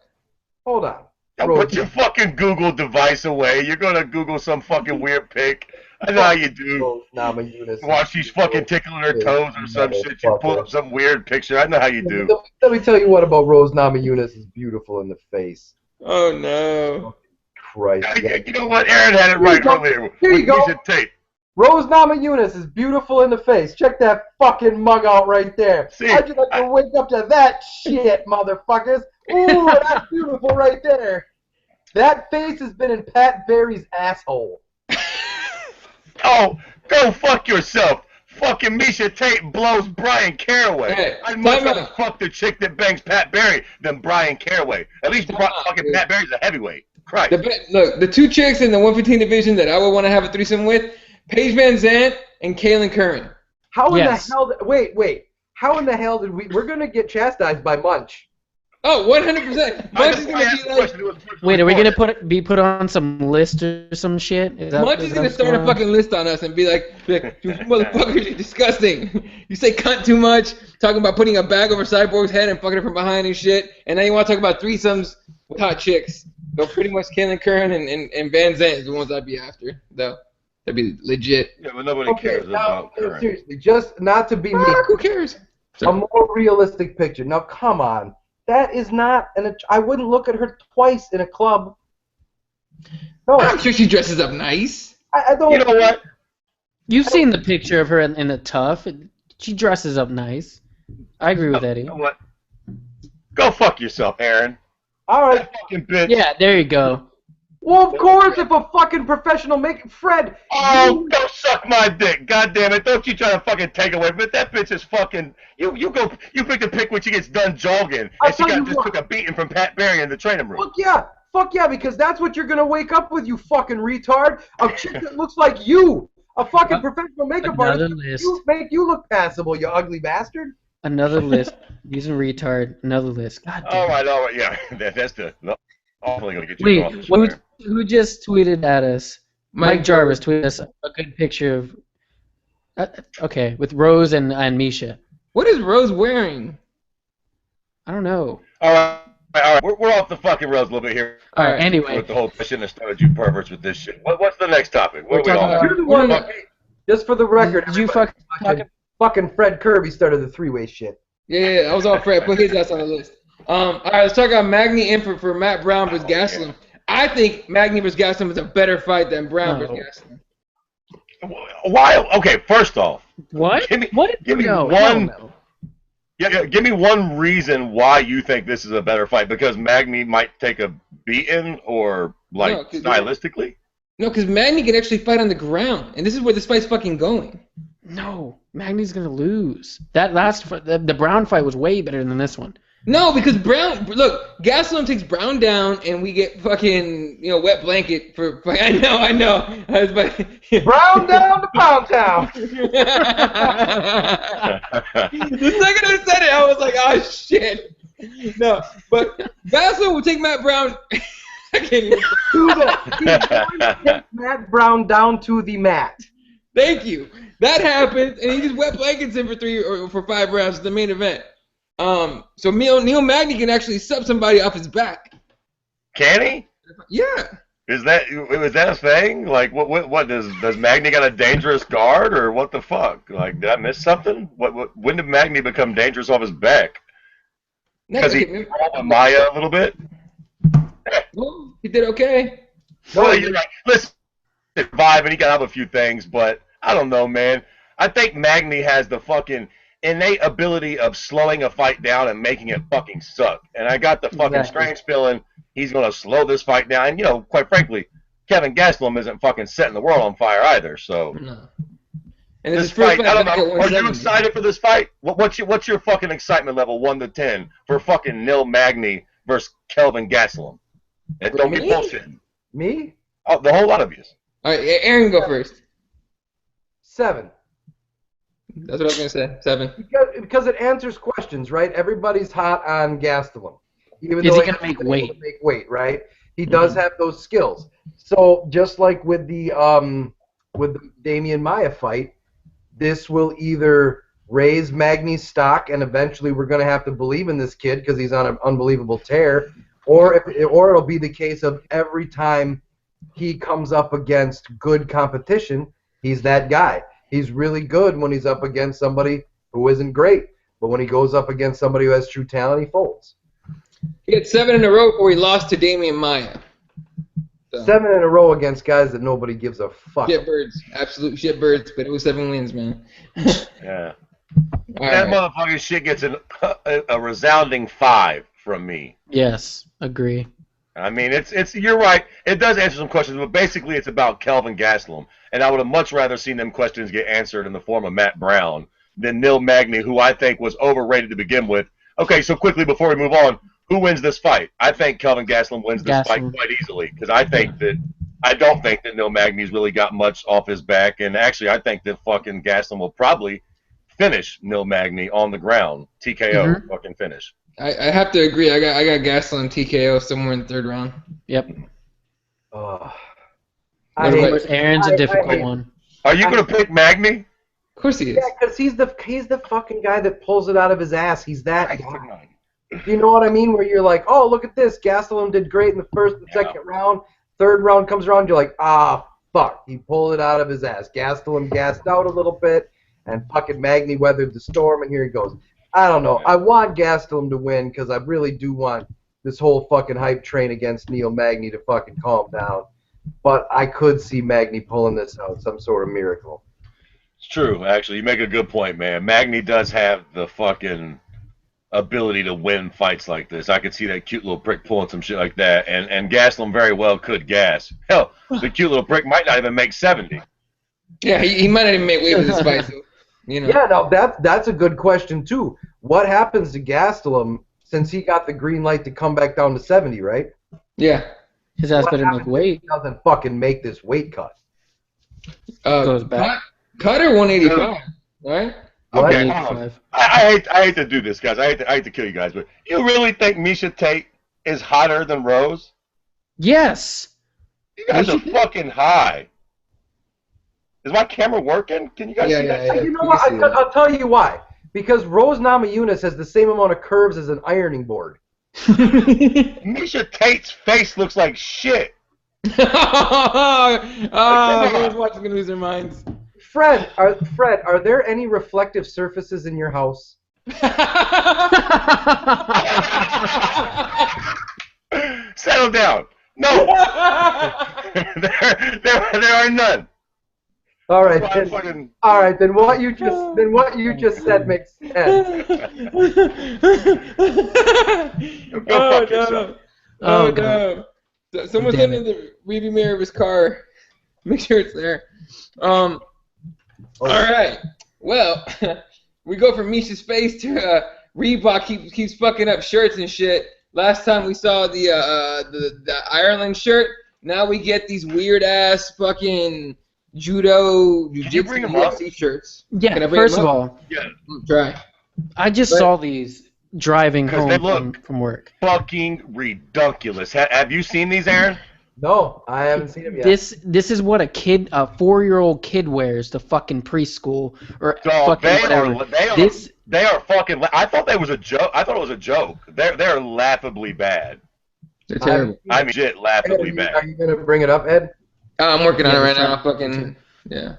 Hold on. Now put your fucking Google device away. You're gonna Google some fucking weird pic. I know how you do. While she's fucking tickling her toes or some shit, you pull up some weird picture. I know how you do. Let me tell you what about Rose Namajunas is beautiful in the face. Oh no. Christ. You know what? Aaron had it right earlier. Here you go. Tape. Rose Namajunas is beautiful in the face. Check that fucking mug out right there. How'd you like to wake up to that shit, motherfuckers? Ooh, that's beautiful right there. That face has been in Pat Barry's asshole. Oh, go fuck yourself. Fucking Misha Tate blows Brian Caraway. Hey, I'd much rather fuck the chick that bangs Pat Barry than Brian Caraway. At least fucking Pat Barry's a heavyweight. Christ. Look, the 2 chicks in the 115 division that I would want to have a threesome with, Paige Van Zandt and Kaylin Curran. How in the hell? Wait. How in the hell did we're gonna get chastised by Munch? Oh, 100%. Munch is gonna be like. Wait, are we gonna be put on some list or some shit? Munch is gonna start a fucking list on us and be like, you motherfuckers, you're disgusting. You say cunt too much. Talking about putting a bag over Cyborg's head and fucking her from behind and shit. And now you want to talk about threesomes with hot chicks. So pretty much Kaylin Curran and Van Zandt is the ones I'd be after, though. That'd be legit. Yeah, but nobody cares about Curran. Seriously, just not to be me. Who cares? A more realistic picture. Now, come on. That is not I wouldn't look at her twice in a club. No, I'm sure she dresses up nice. I don't. You know what? You've seen the picture of her in the Tough. She dresses up nice. I agree with Eddie. You know what? Go fuck yourself, Aaron. All right. That fucking bitch. Yeah, there you go. Well, of course, if a fucking professional Fred. Oh, go suck my dick. God damn it. Don't you try to fucking take away from it. That bitch is fucking... You pick the pick when she gets done jogging. And she took a beating from Pat Barry in the training room. Fuck yeah, because that's what you're going to wake up with, you fucking retard. A chick that looks like you. A fucking professional makeup artist. Make you look passable, you ugly bastard. Another list. Using retard. Another list. God damn. All right. Yeah, that's the... Awfully gonna get you Wait, who just tweeted at us? Mike Jarvis tweeted us a good picture of... okay, with Rose and Misha. What is Rose wearing? I don't know. All right. We're off the fucking rails a little bit here. All right, anyway. With the whole question that started you perverts with this shit. What's the next topic? What are we on? You're the one just for the record, Did you fucking Fred Kirby started the three-way shit. Yeah, that was all Fred. Put his ass on the list. All right, let's talk about Magny in for Matt Brown versus Gastelum. I think Magny versus Gastelum is a better fight than Brown versus Gastelum. Why? Okay, first off, what? Give me one. Yeah, give me one reason why you think this is a better fight. Because Magny might take a beating, or stylistically. No, because Magny can actually fight on the ground, and this is where this fight's fucking going. No, Magny's gonna lose. That last the Brown fight was way better than this one. No, because Gastelum takes Brown down, and we get fucking, wet blanket for. I know. Brown down to Pound Town. The second I said it, I was like, oh shit. No, but Gastelum will take Matt Brown. I can't even. He's going to take Matt Brown down to the mat. Thank you. That happens, and he just wet blankets him for 3 or for 5 rounds. The main event. So Neil Magny can actually sub somebody off his back. Can he? Yeah. Was that a thing? Like, what does Magny got a dangerous guard, or what the fuck? Like, did I miss something? When did Magny become dangerous off his back? Because he rolled with Maya a little bit. Well, he did okay. Well, you're right. Listen, he survived and he got out of a few things, but I don't know, man. I think Magny has the fucking innate ability of slowing a fight down and making it fucking suck. And I got the fucking strange feeling he's going to slow this fight down. And, quite frankly, Kevin Gastelum isn't fucking setting the world on fire either, so. No. And this fight, I don't know. Are you excited for this fight? What's your fucking excitement level, 1 to 10, for fucking Neil Magny versus Kelvin Gastelum? And don't get bullshitting. Me? Oh, the whole lot of you. All right, Aaron, go first. 7. That's what I was going to say. 7. Because it answers questions, right? Everybody's hot on Gastelum. Even Is though he going to make weight? Make weight, right? He does have those skills. So just like with the Damian Maia fight, this will either raise Magny's stock, and eventually we're going to have to believe in this kid because he's on an unbelievable tear, or it'll be the case of every time he comes up against good competition, he's that guy. He's really good when he's up against somebody who isn't great. But when he goes up against somebody who has true talent, he folds. He had 7 in a row before he lost to Damian Maia. So. 7 in a row against guys that nobody gives a fuck. Shitbirds. Absolute shitbirds, but it was 7 wins, man. Yeah. That motherfucking shit gets a resounding 5 from me. Yes, agree. I mean, you're right. It does answer some questions, but basically it's about Kelvin Gastelum. And I would have much rather seen them questions get answered in the form of Matt Brown than Neil Magny, who I think was overrated to begin with. Okay, so quickly before we move on, who wins this fight? I think Kelvin Gastelum wins this fight quite easily, because I don't think that Neil Magny's really got much off his back, and actually I think that fucking Gastelum will probably finish Neil Magny on the ground. TKO, fucking finish. I have to agree. I got Gastelum TKO somewhere in the 3rd round. Yep. Aaron's a difficult one. Are you going to pick Magny? Of course he is. Yeah, because he's the fucking guy that pulls it out of his ass. He's that guy. You know what I mean? Where you're like, oh, look at this. Gastelum did great in the 1st and 2nd round. 3rd round comes around, you're like, fuck. He pulled it out of his ass. Gastelum gassed out a little bit, and fucking Magny weathered the storm, and here he goes. I don't know. I want Gastelum to win because I really do want this whole fucking hype train against Neil Magny to fucking calm down. But I could see Magny pulling this out, some sort of miracle. It's true, actually. You make a good point, man. Magny does have the fucking ability to win fights like this. I could see that cute little prick pulling some shit like that, and Gastelum very well could gas. Hell, the cute little prick might not even make 70. Yeah, he might not even make weight with this fight, so, you know. Yeah, no, that's a good question too. What happens to Gastelum since he got the green light to come back down to 70, right? Yeah. His ass better make weight. He doesn't fucking make this weight cut. Goes back. Cut or 185, right? Okay, 185. I hate to do this, guys. I hate to kill you guys, but you really think Misha Tate is hotter than Rose? Yes. You guys are fucking high. Is my camera working? Can you guys see that? You know what? I'll tell you why. Because Rose Namajunas has the same amount of curves as an ironing board. Misha Tate's face looks like shit. Everyone's watching gonna lose their minds. Fred, are there any reflective surfaces in your house? Settle down. No. there are none. All right, then what you just said makes sense. Go fuck yourself. Oh no. Someone sent in the rearview mirror of his car. Make sure it's there. All right. Well, we go from Misha's face to Reebok keeps fucking up shirts and shit. Last time we saw the Ireland shirt. Now we get these weird ass fucking judo, jiu-jitsu, UFC shirts. Yeah. First of all, try. I just saw these driving home from work. Fucking redunculous. Have you seen these, Aaron? No, I haven't seen them yet. This is what a 4-year-old kid wears to fucking preschool or fucking whatever. They are fucking. I thought that was a joke. I thought it was a joke. They're laughably bad. They're terrible. I mean, shit, laughably bad. Are you gonna bring it up, Ed? I'm working on it right now. Fucking yeah.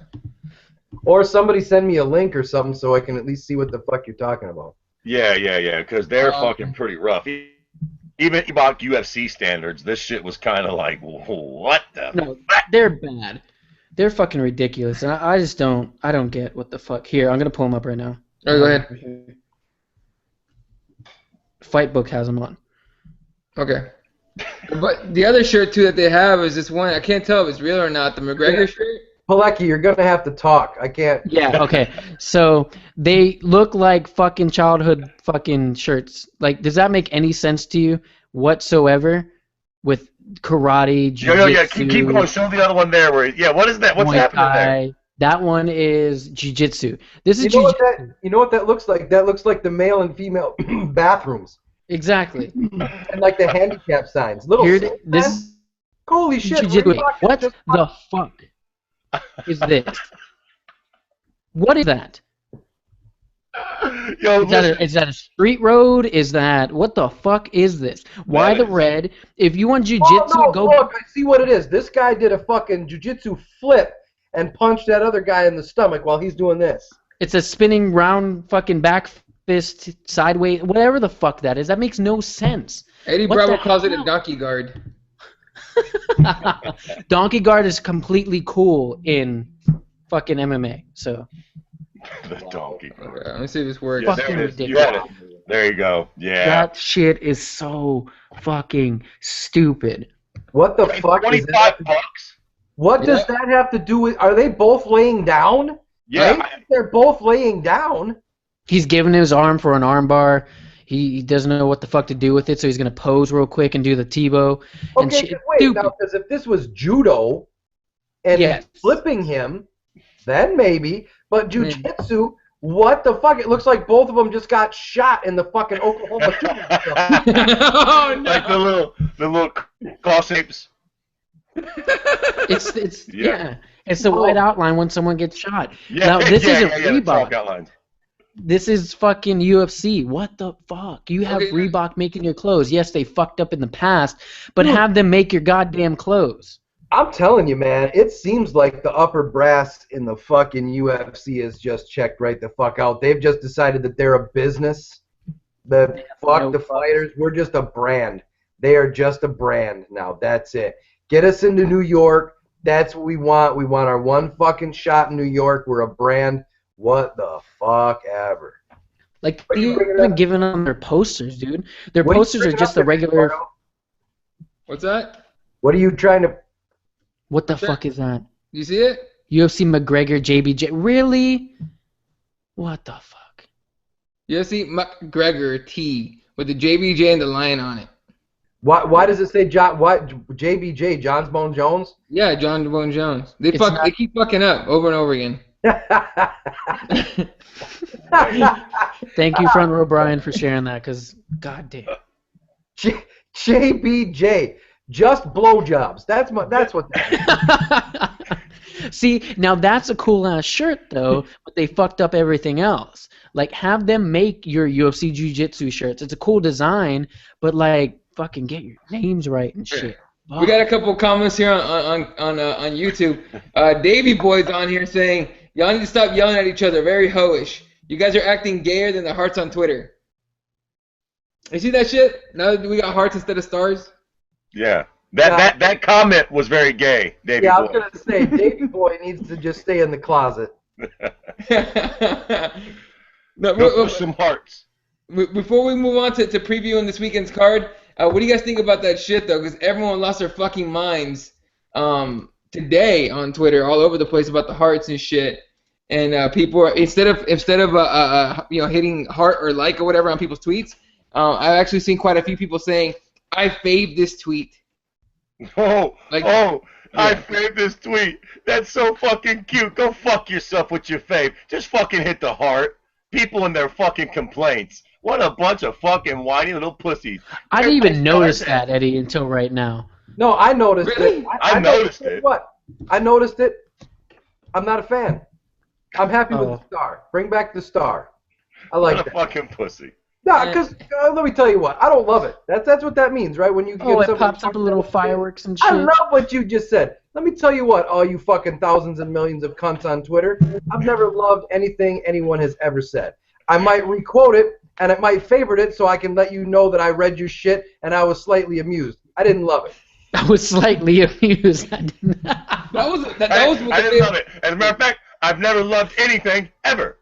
Or somebody send me a link or something so I can at least see what the fuck you're talking about. Yeah, because they're fucking pretty rough. Even about UFC standards, this shit was kind of like, what the? No, they're bad. They're fucking ridiculous, and I just don't get what the fuck. Here, I'm gonna pull them up right now. All right, go ahead. Fightbook has them on. Okay. But the other shirt too that they have is this one. I can't tell if it's real or not. The McGregor shirt. Palecki, you're gonna have to talk. I can't. Yeah. Okay. So they look like fucking childhood fucking shirts. Like, does that make any sense to you whatsoever? With karate, jiu-jitsu. Yeah. Keep going. Show the other one there. What is that? What's happening there? That one is jiu-jitsu. This is jiu-jitsu. You know what that looks like? That looks like the male and female bathrooms. Exactly. And like the handicap signs. Holy shit. What the fuck is this? What is that? Is that a street road? Is that what the fuck is this? Why the red? If you want jiu-jitsu, go. Look, I see what it is. This guy did a fucking jiu-jitsu flip and punched that other guy in the stomach while he's doing this. It's a spinning round fucking back fist sideways, whatever the fuck that is. That makes no sense. Eddie Bravo calls it a donkey guard. Donkey guard is completely cool in fucking MMA. So. The donkey guard. Okay, let me see if this works. Fucking ridiculous. There you go. Yeah. That shit is so fucking stupid. What the fuck? $25. What does that have to do with? Are they both laying down? Yeah. Right? They're both laying down. He's giving his arm for an arm bar. He doesn't know what the fuck to do with it, so he's gonna pose real quick and do the Tebow. Okay, wait, now, because if this was judo and he's flipping him, then maybe. But jiu-jitsu, what the fuck? It looks like both of them just got shot in the fucking Oklahoma shooting. Oh no! Like the little cross shapes. It's the white outline when someone gets shot. Now this isn't Reebok. This is fucking UFC. What the fuck? You have Reebok making your clothes. Yes, they fucked up in the past, but have them make your goddamn clothes. I'm telling you, man, it seems like the upper brass in the fucking UFC is just checked right the fuck out. They've just decided that they're a business. Fuck the fighters. We're just a brand. They are just a brand now. That's it. Get us into New York. That's what we want. We want our one fucking shot in New York. We're a brand. What the fuck ever. Like, they're even giving them their posters, dude. Their posters are just the regular... What's that? What are you trying to... What the fuck is that? You see it? UFC McGregor JBJ. Really? What the fuck? UFC McGregor T with the JBJ and the lion on it. Why does it say JBJ, John's Bone Jones? Yeah, John Bone Jones. They keep fucking up over and over again. Thank you, Front Row Brian, for sharing that, because goddamn. JBJ. Just blowjobs. That's what that is. See, now that's a cool ass shirt though, but they fucked up everything else. Like, have them make your UFC Jiu-Jitsu shirts. It's a cool design, but like, fucking get your names right and shit. Fuck. We got a couple comments here on YouTube. Davey Boy's on here saying, y'all need to stop yelling at each other. Very hoish. You guys are acting gayer than the hearts on Twitter. You see that shit? Now that we got hearts instead of stars? Yeah. That comment was very gay, Davey Boy. Yeah, I was going to say, Davey Boy needs to just stay in the closet. No, go push some hearts. Before we move on to previewing this weekend's card, what do you guys think about that shit, though? Because everyone lost their fucking minds today on Twitter, all over the place about the hearts and shit. And people are, instead of hitting heart or like or whatever on people's tweets, I've actually seen quite a few people saying, I faved this tweet. I faved this tweet. That's so fucking cute. Go fuck yourself with your fave. Just fucking hit the heart. People and their fucking complaints. What a bunch of fucking whiny little pussies. I didn't even notice that, Eddie, until right now. No, I noticed it. I noticed it. What? I noticed it. I'm not a fan. I'm happy with the star. Bring back the star. I like that. What a fucking pussy. No, because let me tell you what. I don't love it. That's what that means, right? When you get it pops up a little fireworks and shit. I love what you just said. Let me tell you what, all you fucking thousands and millions of cunts on Twitter, I've never loved anything anyone has ever said. I might requote it, and it might favorite it, so I can let you know that I read your shit and I was slightly amused. I didn't love it. I was slightly amused. I didn't love it. As a matter of fact, I've never loved anything ever.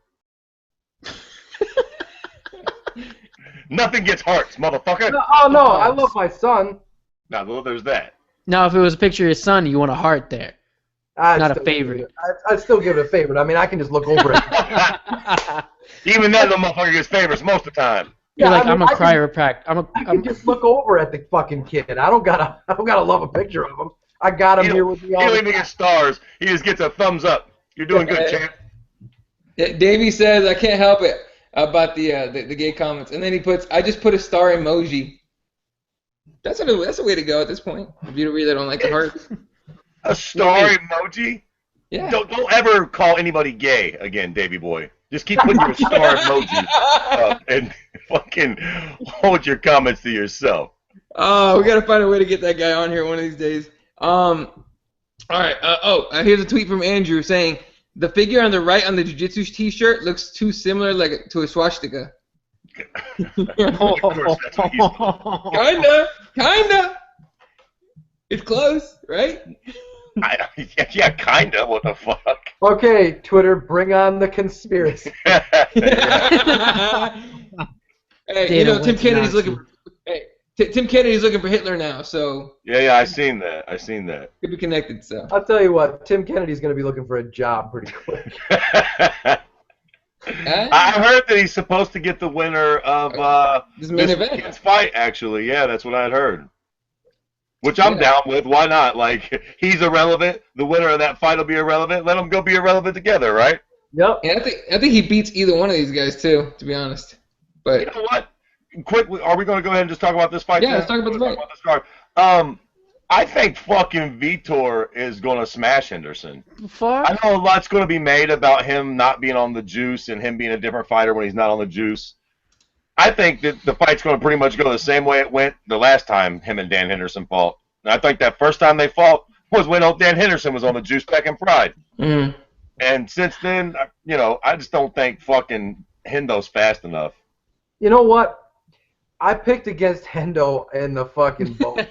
Nothing gets hearts, motherfucker. No, I love my son. Now, well, there's that. Now, if it was a picture of your son, you want a heart there. Not a favorite. I'd still give it a favorite. I mean, I can just look over it. Even that little motherfucker gets favorites most of the time. You're like, I'm a chiropractor. I can just look over at the fucking kid. I don't gotta love a picture of him. I got him here with me all the time. He don't even get stars. He just gets a thumbs up. You're doing good, champ. Davey says, I can't help it about the gay comments. And then he puts, I just put a star emoji. That's a way to go at this point. If you really don't like the hearts. A star emoji? Yeah. Don't ever call anybody gay again, Davey boy. Just keep putting your star emoji up and fucking hold your comments to yourself. Oh, we gotta find a way to get that guy on here one of these days. All right. Here's a tweet from Andrew saying the figure on the right on the Jiu-Jitsu t-shirt looks too similar to a swastika. Kinda. It's close, right? Yeah, kinda. What the fuck? Okay, Twitter, bring on the conspiracy. Hey, Tim Kennedy's looking. Tim Kennedy's looking for Hitler now, so. Yeah, I seen that. Could be connected, so. I'll tell you what, Tim Kennedy's gonna be looking for a job pretty quick. I heard that he's supposed to get the winner of this main event. This fight. Actually, yeah, that's what I'd heard. Which I'm down with. Why not? Like, he's irrelevant. The winner of that fight will be irrelevant. Let them go be irrelevant together, right? Yep. Yeah, I think he beats either one of these guys too, to be honest. But you know what? Quickly, are we going to go ahead and just talk about this fight? Yeah, let's talk about the fight. I think fucking Vitor is going to smash Henderson. Fuck. I know a lot's going to be made about him not being on the juice and him being a different fighter when he's not on the juice. I think that the fight's going to pretty much go the same way it went the last time him and Dan Henderson fought. And I think that first time they fought, was when old Dan Henderson was on the Juice back in Pride. Mm. And since then, you know, I just don't think fucking Hendo's fast enough. You know what? I picked against Hendo in the fucking vote.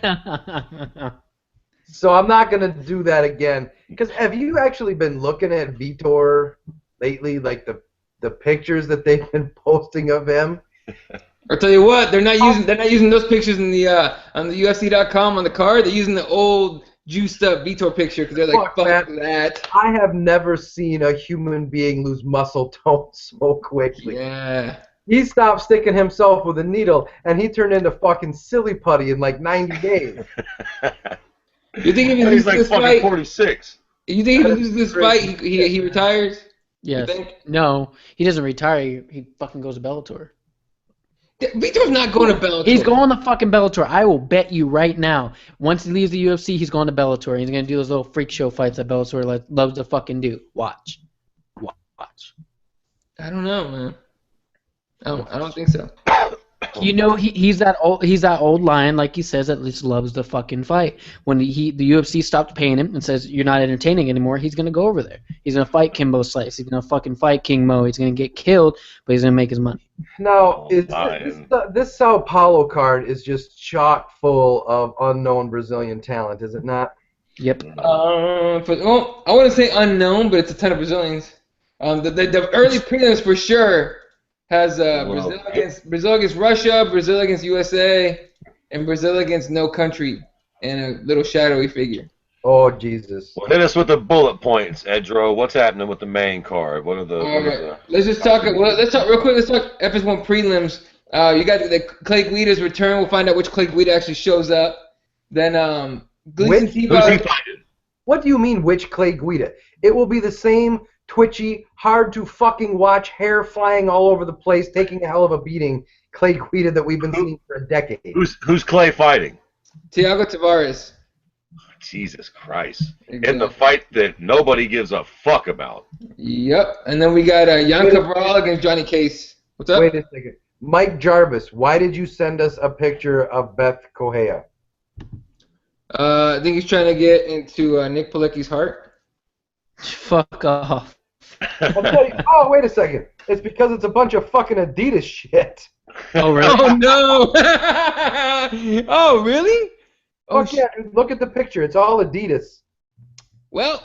So I'm not going to do that again. Because have you actually been looking at Vitor lately? Like the pictures that they've been posting of him? I'll tell you what, they're not using those pictures in the on the UFC.com on the card. They're using the old juiced up Vitor picture because they're like, fuck that. I have never seen a human being lose muscle tone so quickly. Yeah. He stopped sticking himself with a needle, and he turned into fucking silly putty in like 90 days. You think if he He's loses like this fucking fight, 46. you think if he loses this fight, he retires? Yes. You think? No, he doesn't retire. He fucking goes to Bellator. Vitor's not going to Bellator. He's going to fucking Bellator. I will bet you right now. Once he leaves the UFC, he's going to Bellator. He's going to do those little freak show fights that Bellator loves to fucking do. Watch. I don't know, man. I don't think so. You know, he's that old lion, like he says, that just loves to fucking fight. When the UFC stopped paying him and says you're not entertaining anymore, he's gonna go over there. He's gonna fight Kimbo Slice. He's gonna fucking fight King Mo. He's gonna get killed, but he's gonna make his money. Now, this Sao Paulo card is just chock full of unknown Brazilian talent, is it not? Yep. I wouldn't say unknown, but it's a ton of Brazilians. The early prelims for sure has Brazil against Russia, Brazil against USA, and Brazil against no country, and a little shadowy figure. Oh, Jesus. Well, hit us with the bullet points, Edro. What's happening with the main card? What are the... Let's just talk. Let's talk real quick. Let's talk FS1 prelims. You got the Clay Guida's return. We'll find out which Clay Guida actually shows up. Then Gleason Who's he Tebow. fighting? What do you mean, which Clay Guida? It will be the same twitchy, hard to fucking watch, hair flying all over the place, taking a hell of a beating Clay Guida that we've been seeing for a decade. Who's Clay fighting? Thiago Tavares. Jesus Christ. Exactly. In the fight that nobody gives a fuck about. Yep. And then we got Jan Cabral against Johnny Case. What's up? Wait a second. Mike Jarvis, why did you send us a picture of Beth Correia? I think he's trying to get into Nick Pilecki's heart. Fuck off. Oh, wait a second. It's because it's a bunch of fucking Adidas shit. Oh, really? Oh, no. Oh, really? Oh, Fuck yeah, dude. Look at the picture. It's all Adidas. Well,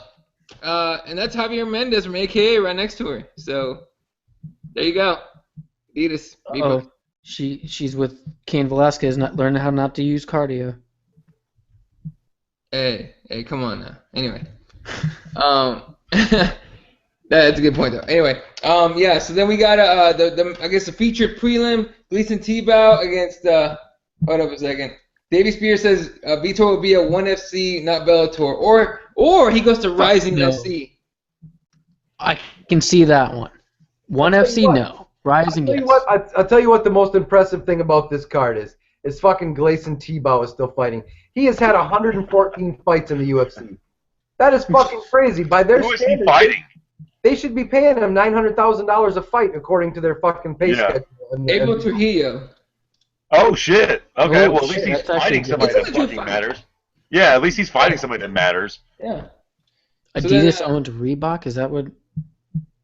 and that's Javier Mendez from AKA right next to her. So, there you go. Adidas. Oh, she's with Cain Velasquez, not learning how not to use cardio. Hey, come on now. Anyway. That's a good point, though. Anyway, yeah, so then we got, I guess, the featured prelim, Gleason Tebow against, hold up a second. Davey Spears says Vitor will be a 1FC, not Bellator. Or he goes to Rising FC. I can see that one. 1FC, no. Rising, yes. I'll tell you what the most impressive thing about this card is. Is fucking Gleason Tebow is still fighting. He has had 114 fights in the UFC. That is fucking crazy. By their Who is standards, he fighting? They should be paying him $900,000 a fight according to their fucking pay schedule. Abel Trujillo. Oh, shit. Okay, Oh, well, at least shit, he's that's actually fighting good. somebody It's that a legit fucking fight. matters. Yeah, at least he's fighting somebody that matters. Yeah. Adidas owned Reebok? Is that what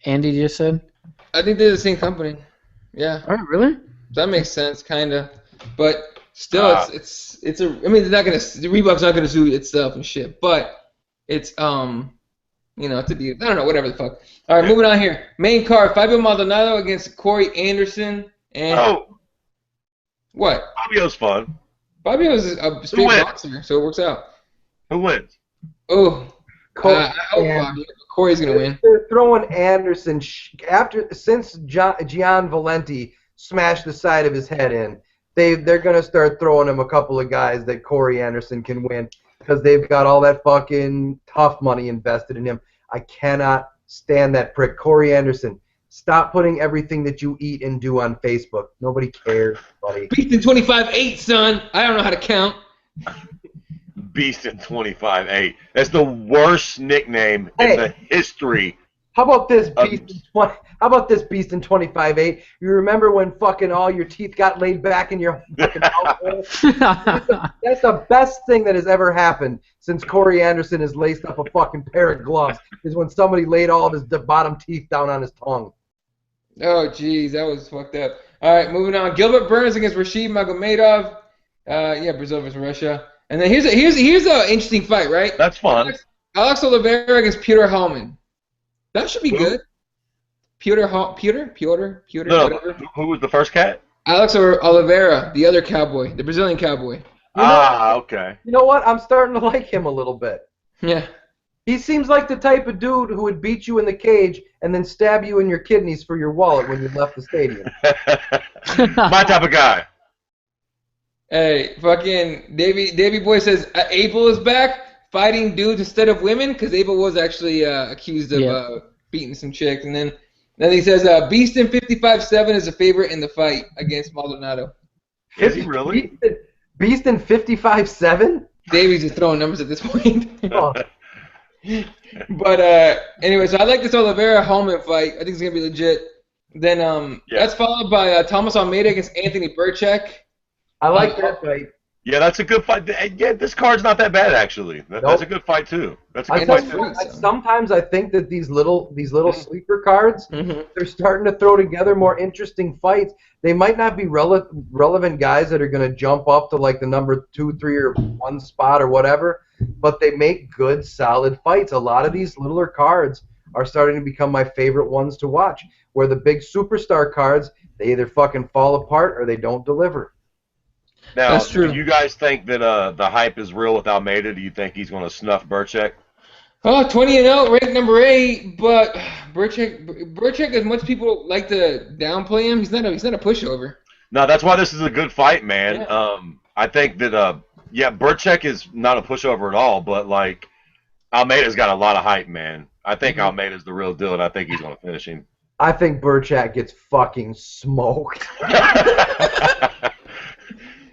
Andy just said? I think they're the same company. Yeah. All right, really? That makes sense, kind of. But still, it's a. I mean, the Reebok's not gonna sue itself and shit. But it's it's a deal. I don't know, whatever the fuck. All right, moving on here. Main card: Fabio Maldonado against Corey Anderson. And what? Fabio's fun. Fabio's a straight boxer, so it works out. Who wins? Oh, I hope Fabio. Corey's gonna win. They're throwing Anderson since Gian Valenti smashed the side of his head in. They're gonna start throwing him a couple of guys that Corey Anderson can win because they've got all that fucking tough money invested in him. I cannot stand that prick, Corey Anderson. Stop putting everything that you eat and do on Facebook. Nobody cares, buddy. Beast in 25-8, son. I don't know how to count. Beast in 25-8. That's the worst nickname in the history How about this beast in 20? How about this beast in 25-8? You remember when fucking all your teeth got laid back in your fucking mouth? That's the best thing that has ever happened since Corey Anderson has laced up a fucking pair of gloves. Is when somebody laid all of his bottom teeth down on his tongue. Oh, jeez, that was fucked up. All right, moving on. Gilbert Burns against Rashid Magomedov. Yeah, Brazil versus Russia. And then here's an interesting fight, right? That's fun. Alex Oliveira against Peter Hallman. That should be good. Peter. No, Whatever. who was the first cat? Alex Oliveira, the other cowboy, the Brazilian cowboy. Okay. You know what? I'm starting to like him a little bit. Yeah. He seems like the type of dude who would beat you in the cage and then stab you in your kidneys for your wallet when you left the stadium. My type of guy. Hey, fucking Davey Boy says Abel is back fighting dudes instead of women because Abel was actually accused of beating some chicks, and then he says Beast in 55-7 is a favorite in the fight against Maldonado. Is he really? Beast in 55-7? Davey's just throwing numbers at this point. Oh. But anyway, so I like this Oliveira Hallman fight. I think it's gonna be legit. Then that's followed by Thomas Almeida against Anthony Burchak. I like that fight. Yeah, that's a good fight. Yeah, this card's not that bad actually. That's a good fight too. That's a good fight too. Sometimes I think that these little sleeper cards, they're starting to throw together more interesting fights. They might not be relevant guys that are going to jump up to like the number 2, 3, or 1 spot or whatever, but they make good, solid fights. A lot of these littler cards are starting to become my favorite ones to watch, where the big superstar cards, they either fucking fall apart or they don't deliver. Now, That's true. Do you guys think that the hype is real with Almeida? Do you think he's going to snuff Burchak? Oh, 20-0, ranked number 8, but Burchak, as much people like to downplay him, he's not a pushover. No, that's why this is a good fight, man. Yeah. I think that Burchak is not a pushover at all, but like Almeida's got a lot of hype, man. I think Almeida's the real deal, and I think he's going to finish him. I think Burchak gets fucking smoked.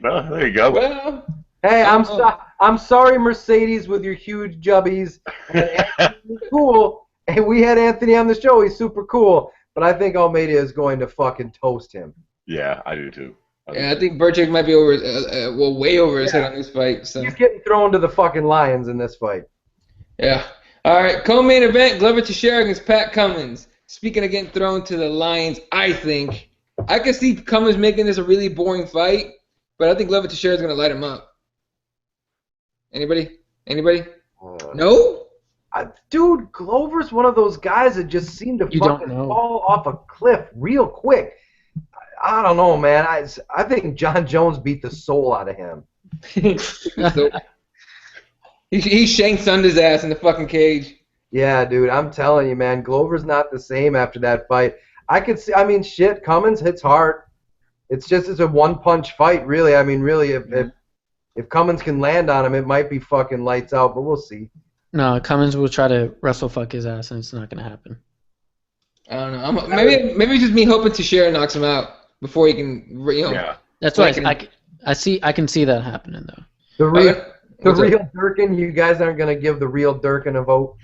Well, there you go. Well, hey, I'm sorry, Mercedes, with your huge jubbies. Anthony's cool, and we had Anthony on the show. He's super cool, but I think Almeida is going to fucking toast him. Yeah, I do too. I think Burchak might be over, way over his head on this fight. So. He's getting thrown to the fucking lions in this fight. Yeah. All right, co-main event: Glover Teixeira against Pat Cummins. Speaking of getting thrown to the lions, I could see Cummins making this a really boring fight. But I think Glover Teixeira is going to light him up. Anybody? No? Dude, Glover's one of those guys that just seem to fucking fall off a cliff real quick. I don't know, man. I think John Jones beat the soul out of him. He shanked Sunday's ass in the fucking cage. Yeah, dude, I'm telling you, man. Glover's not the same after that fight. I could see, shit, Cummins hits hard. It's a one-punch fight, really. Really, if Cummins can land on him, it might be fucking lights out, but we'll see. No, Cummins will try to wrestle fuck his ass, and it's not gonna happen. I don't know. Maybe it's just me hoping Teixeira knocks him out before he can, Yeah. That's why I can see that happening though. The real Durkin, you guys aren't gonna give the real Durkin a vote.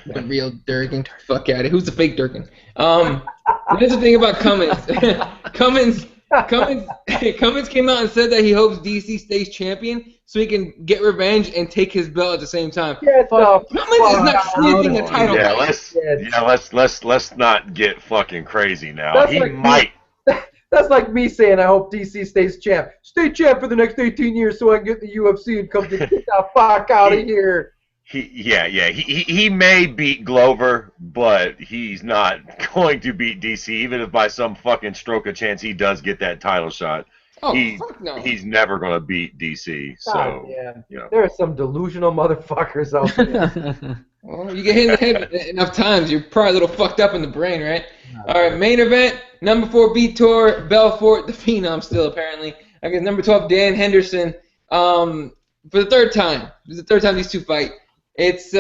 The real Durkin, fuck out of it. Who's the fake Durkin? Here's the thing about Cummins. Cummins came out and said that he hopes DC stays champion so he can get revenge and take his belt at the same time. Cummins is not sniffing a title. Yeah, let's not get fucking crazy now. That's like me saying I hope DC stays champ. Stay champ for the next 18 years so I can get the UFC and come to get the fuck out of here. He may beat Glover, but he's not going to beat DC, even if by some fucking stroke of chance he does get that title shot. Oh, fuck no. He's never going to beat DC. So, there are some delusional motherfuckers out there. Well, you get hit in the head enough times, you're probably a little fucked up in the brain, right? All right, main event, number 4 Vitor Belfort, the Phenom still apparently, against number 12 Dan Henderson. For the third time. This is the third time these two fight. It's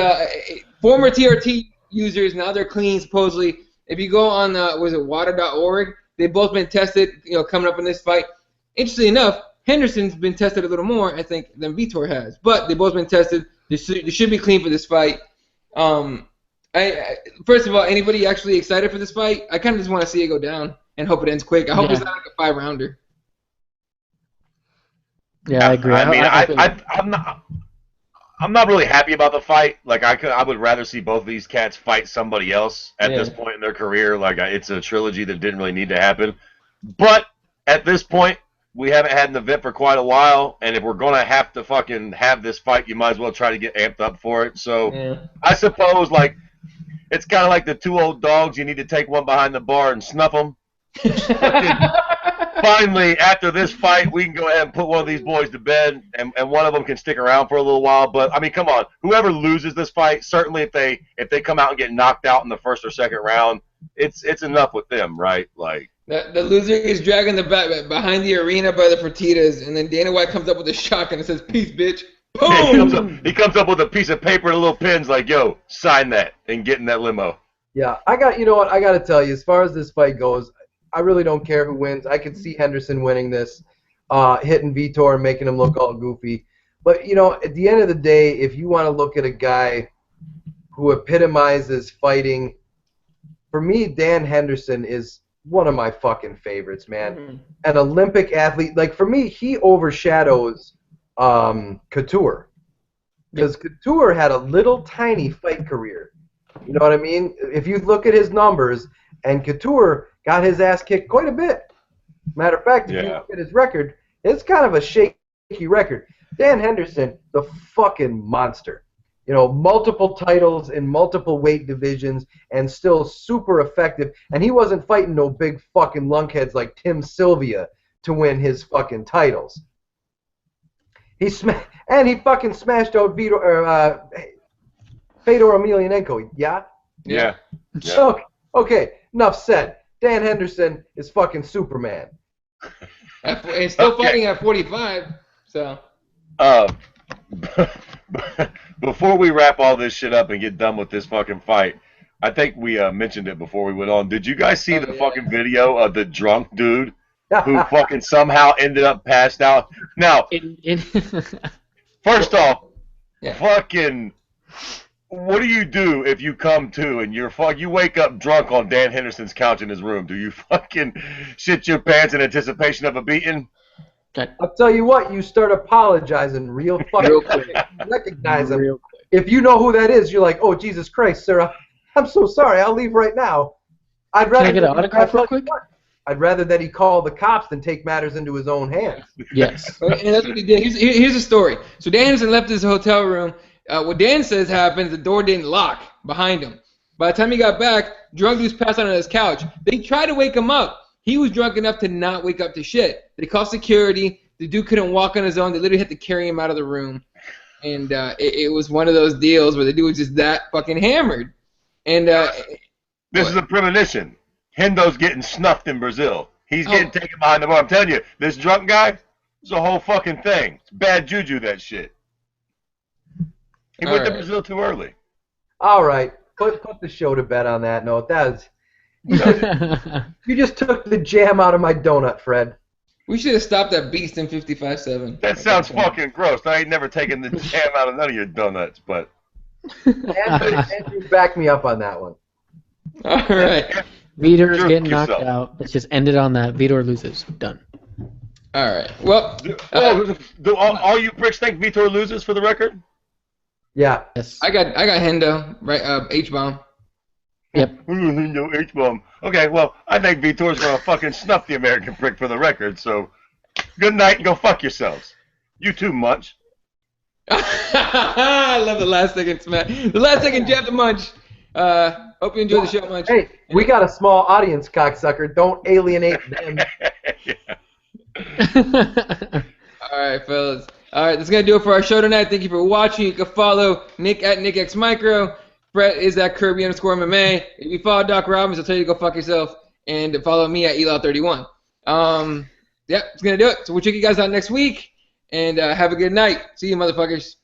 former TRT users, now they're clean, supposedly. If you go on, water.org, they've both been tested, coming up in this fight. Interestingly enough, Henderson's been tested a little more, I think, than Vitor has. But they've both been tested. They should be clean for this fight. I First of all, anybody actually excited for this fight? I kind of just want to see it go down and hope it ends quick. I hope it's not like a 5-rounder. Yeah, I agree. I mean, I'm not really happy about the fight. Like I would rather see both of these cats fight somebody else at this point in their career. Like it's a trilogy that didn't really need to happen. But at this point, we haven't had an event for quite a while, and if we're gonna have to fucking have this fight, you might as well try to get amped up for it. So I suppose like it's kind of like the two old dogs. You need to take one behind the bar and snuff them. Finally, after this fight, we can go ahead and put one of these boys to bed, and one of them can stick around for a little while. But I mean, come on, whoever loses this fight, certainly if they come out and get knocked out in the first or second round, it's enough with them, right? Like the loser is dragging the bat behind the arena by the Fertitas, and then Dana White comes up with a shotgun and says, "Peace, bitch." Boom! He comes up with a piece of paper and a little pins, like, "Yo, sign that," and get in that limo. Yeah, you know what? I got to tell you, as far as this fight goes, I really don't care who wins. I could see Henderson winning this, hitting Vitor and making him look all goofy. But, you know, at the end of the day, if you want to look at a guy who epitomizes fighting, for me, Dan Henderson is one of my fucking favorites, man. An Olympic athlete. Like, for me, he overshadows Couture. Because Couture had a little tiny fight career. You know what I mean? If you look at his numbers, and Couture got his ass kicked quite a bit. Matter of fact, if you look at his record, it's kind of a shaky record. Dan Henderson, the fucking monster. You know, multiple titles in multiple weight divisions and still super effective. And he wasn't fighting no big fucking lunkheads like Tim Sylvia to win his fucking titles. He fucking smashed out Fedor Emelianenko. Yeah? Yeah. So, okay, enough said. Dan Henderson is fucking Superman. And still fighting at 45, so. Before we wrap all this shit up and get done with this fucking fight, I think we mentioned it before we went on. Did you guys see the fucking video of the drunk dude who fucking somehow ended up passed out? Now, first off, fucking... What do you do if you come to and you wake up drunk on Dan Henderson's couch in his room? Do you fucking shit your pants in anticipation of a beating? I'll tell you what, you start apologizing real fucking quick. Recognize him. Real quick. If you know who that is, you're like, oh, Jesus Christ, sir, I'm so sorry. I'll leave right now. Can I get an autograph real quick? I'd rather that he call the cops than take matters into his own hands. Yes. And that's what he did. Here's the story. So Dan Henderson left his hotel room. What Dan says happened, the door didn't lock behind him. By the time he got back, drunk dudes passed out on his couch. They tried to wake him up. He was drunk enough to not wake up to shit. They called security. The dude couldn't walk on his own. They literally had to carry him out of the room. And it was one of those deals where the dude was just that fucking hammered. And this is a premonition. Hendo's getting snuffed in Brazil. He's getting taken behind the bar. I'm telling you, this drunk guy is a whole fucking thing. It's bad juju, that shit. He went to Brazil too early. All right. Put the show to bed on that note. You just took the jam out of my donut, Fred. We should have stopped that beast in 55-7. That sounds fucking gross. I ain't never taken the jam out of none of your donuts, but... Andrew, back me up on that one. All right. Vitor's getting knocked out. Let's just end it on that. Vitor loses. Done. All right. Well... do all you pricks think Vitor loses for the record? Yeah. Yes. I got Hendo, right? H-bomb. Yep. No H-bomb. Okay, well, I think Vitor's gonna fucking snuff the American prick for the record. So, good night and go fuck yourselves. You too, Munch. I love the last second smack. The last second jab to Munch. Hope you enjoy the show, Munch. Hey, we got a small audience, cocksucker. Don't alienate them. All right, fellas. All right, that's going to do it for our show tonight. Thank you for watching. You can follow Nick at NickXMicro. Brett is at Kirby_MMA. If you follow Doc Robbins, I'll tell you to go fuck yourself. And follow me at Elon31. Yeah, it's going to do it. So we'll check you guys out next week. And have a good night. See you, motherfuckers.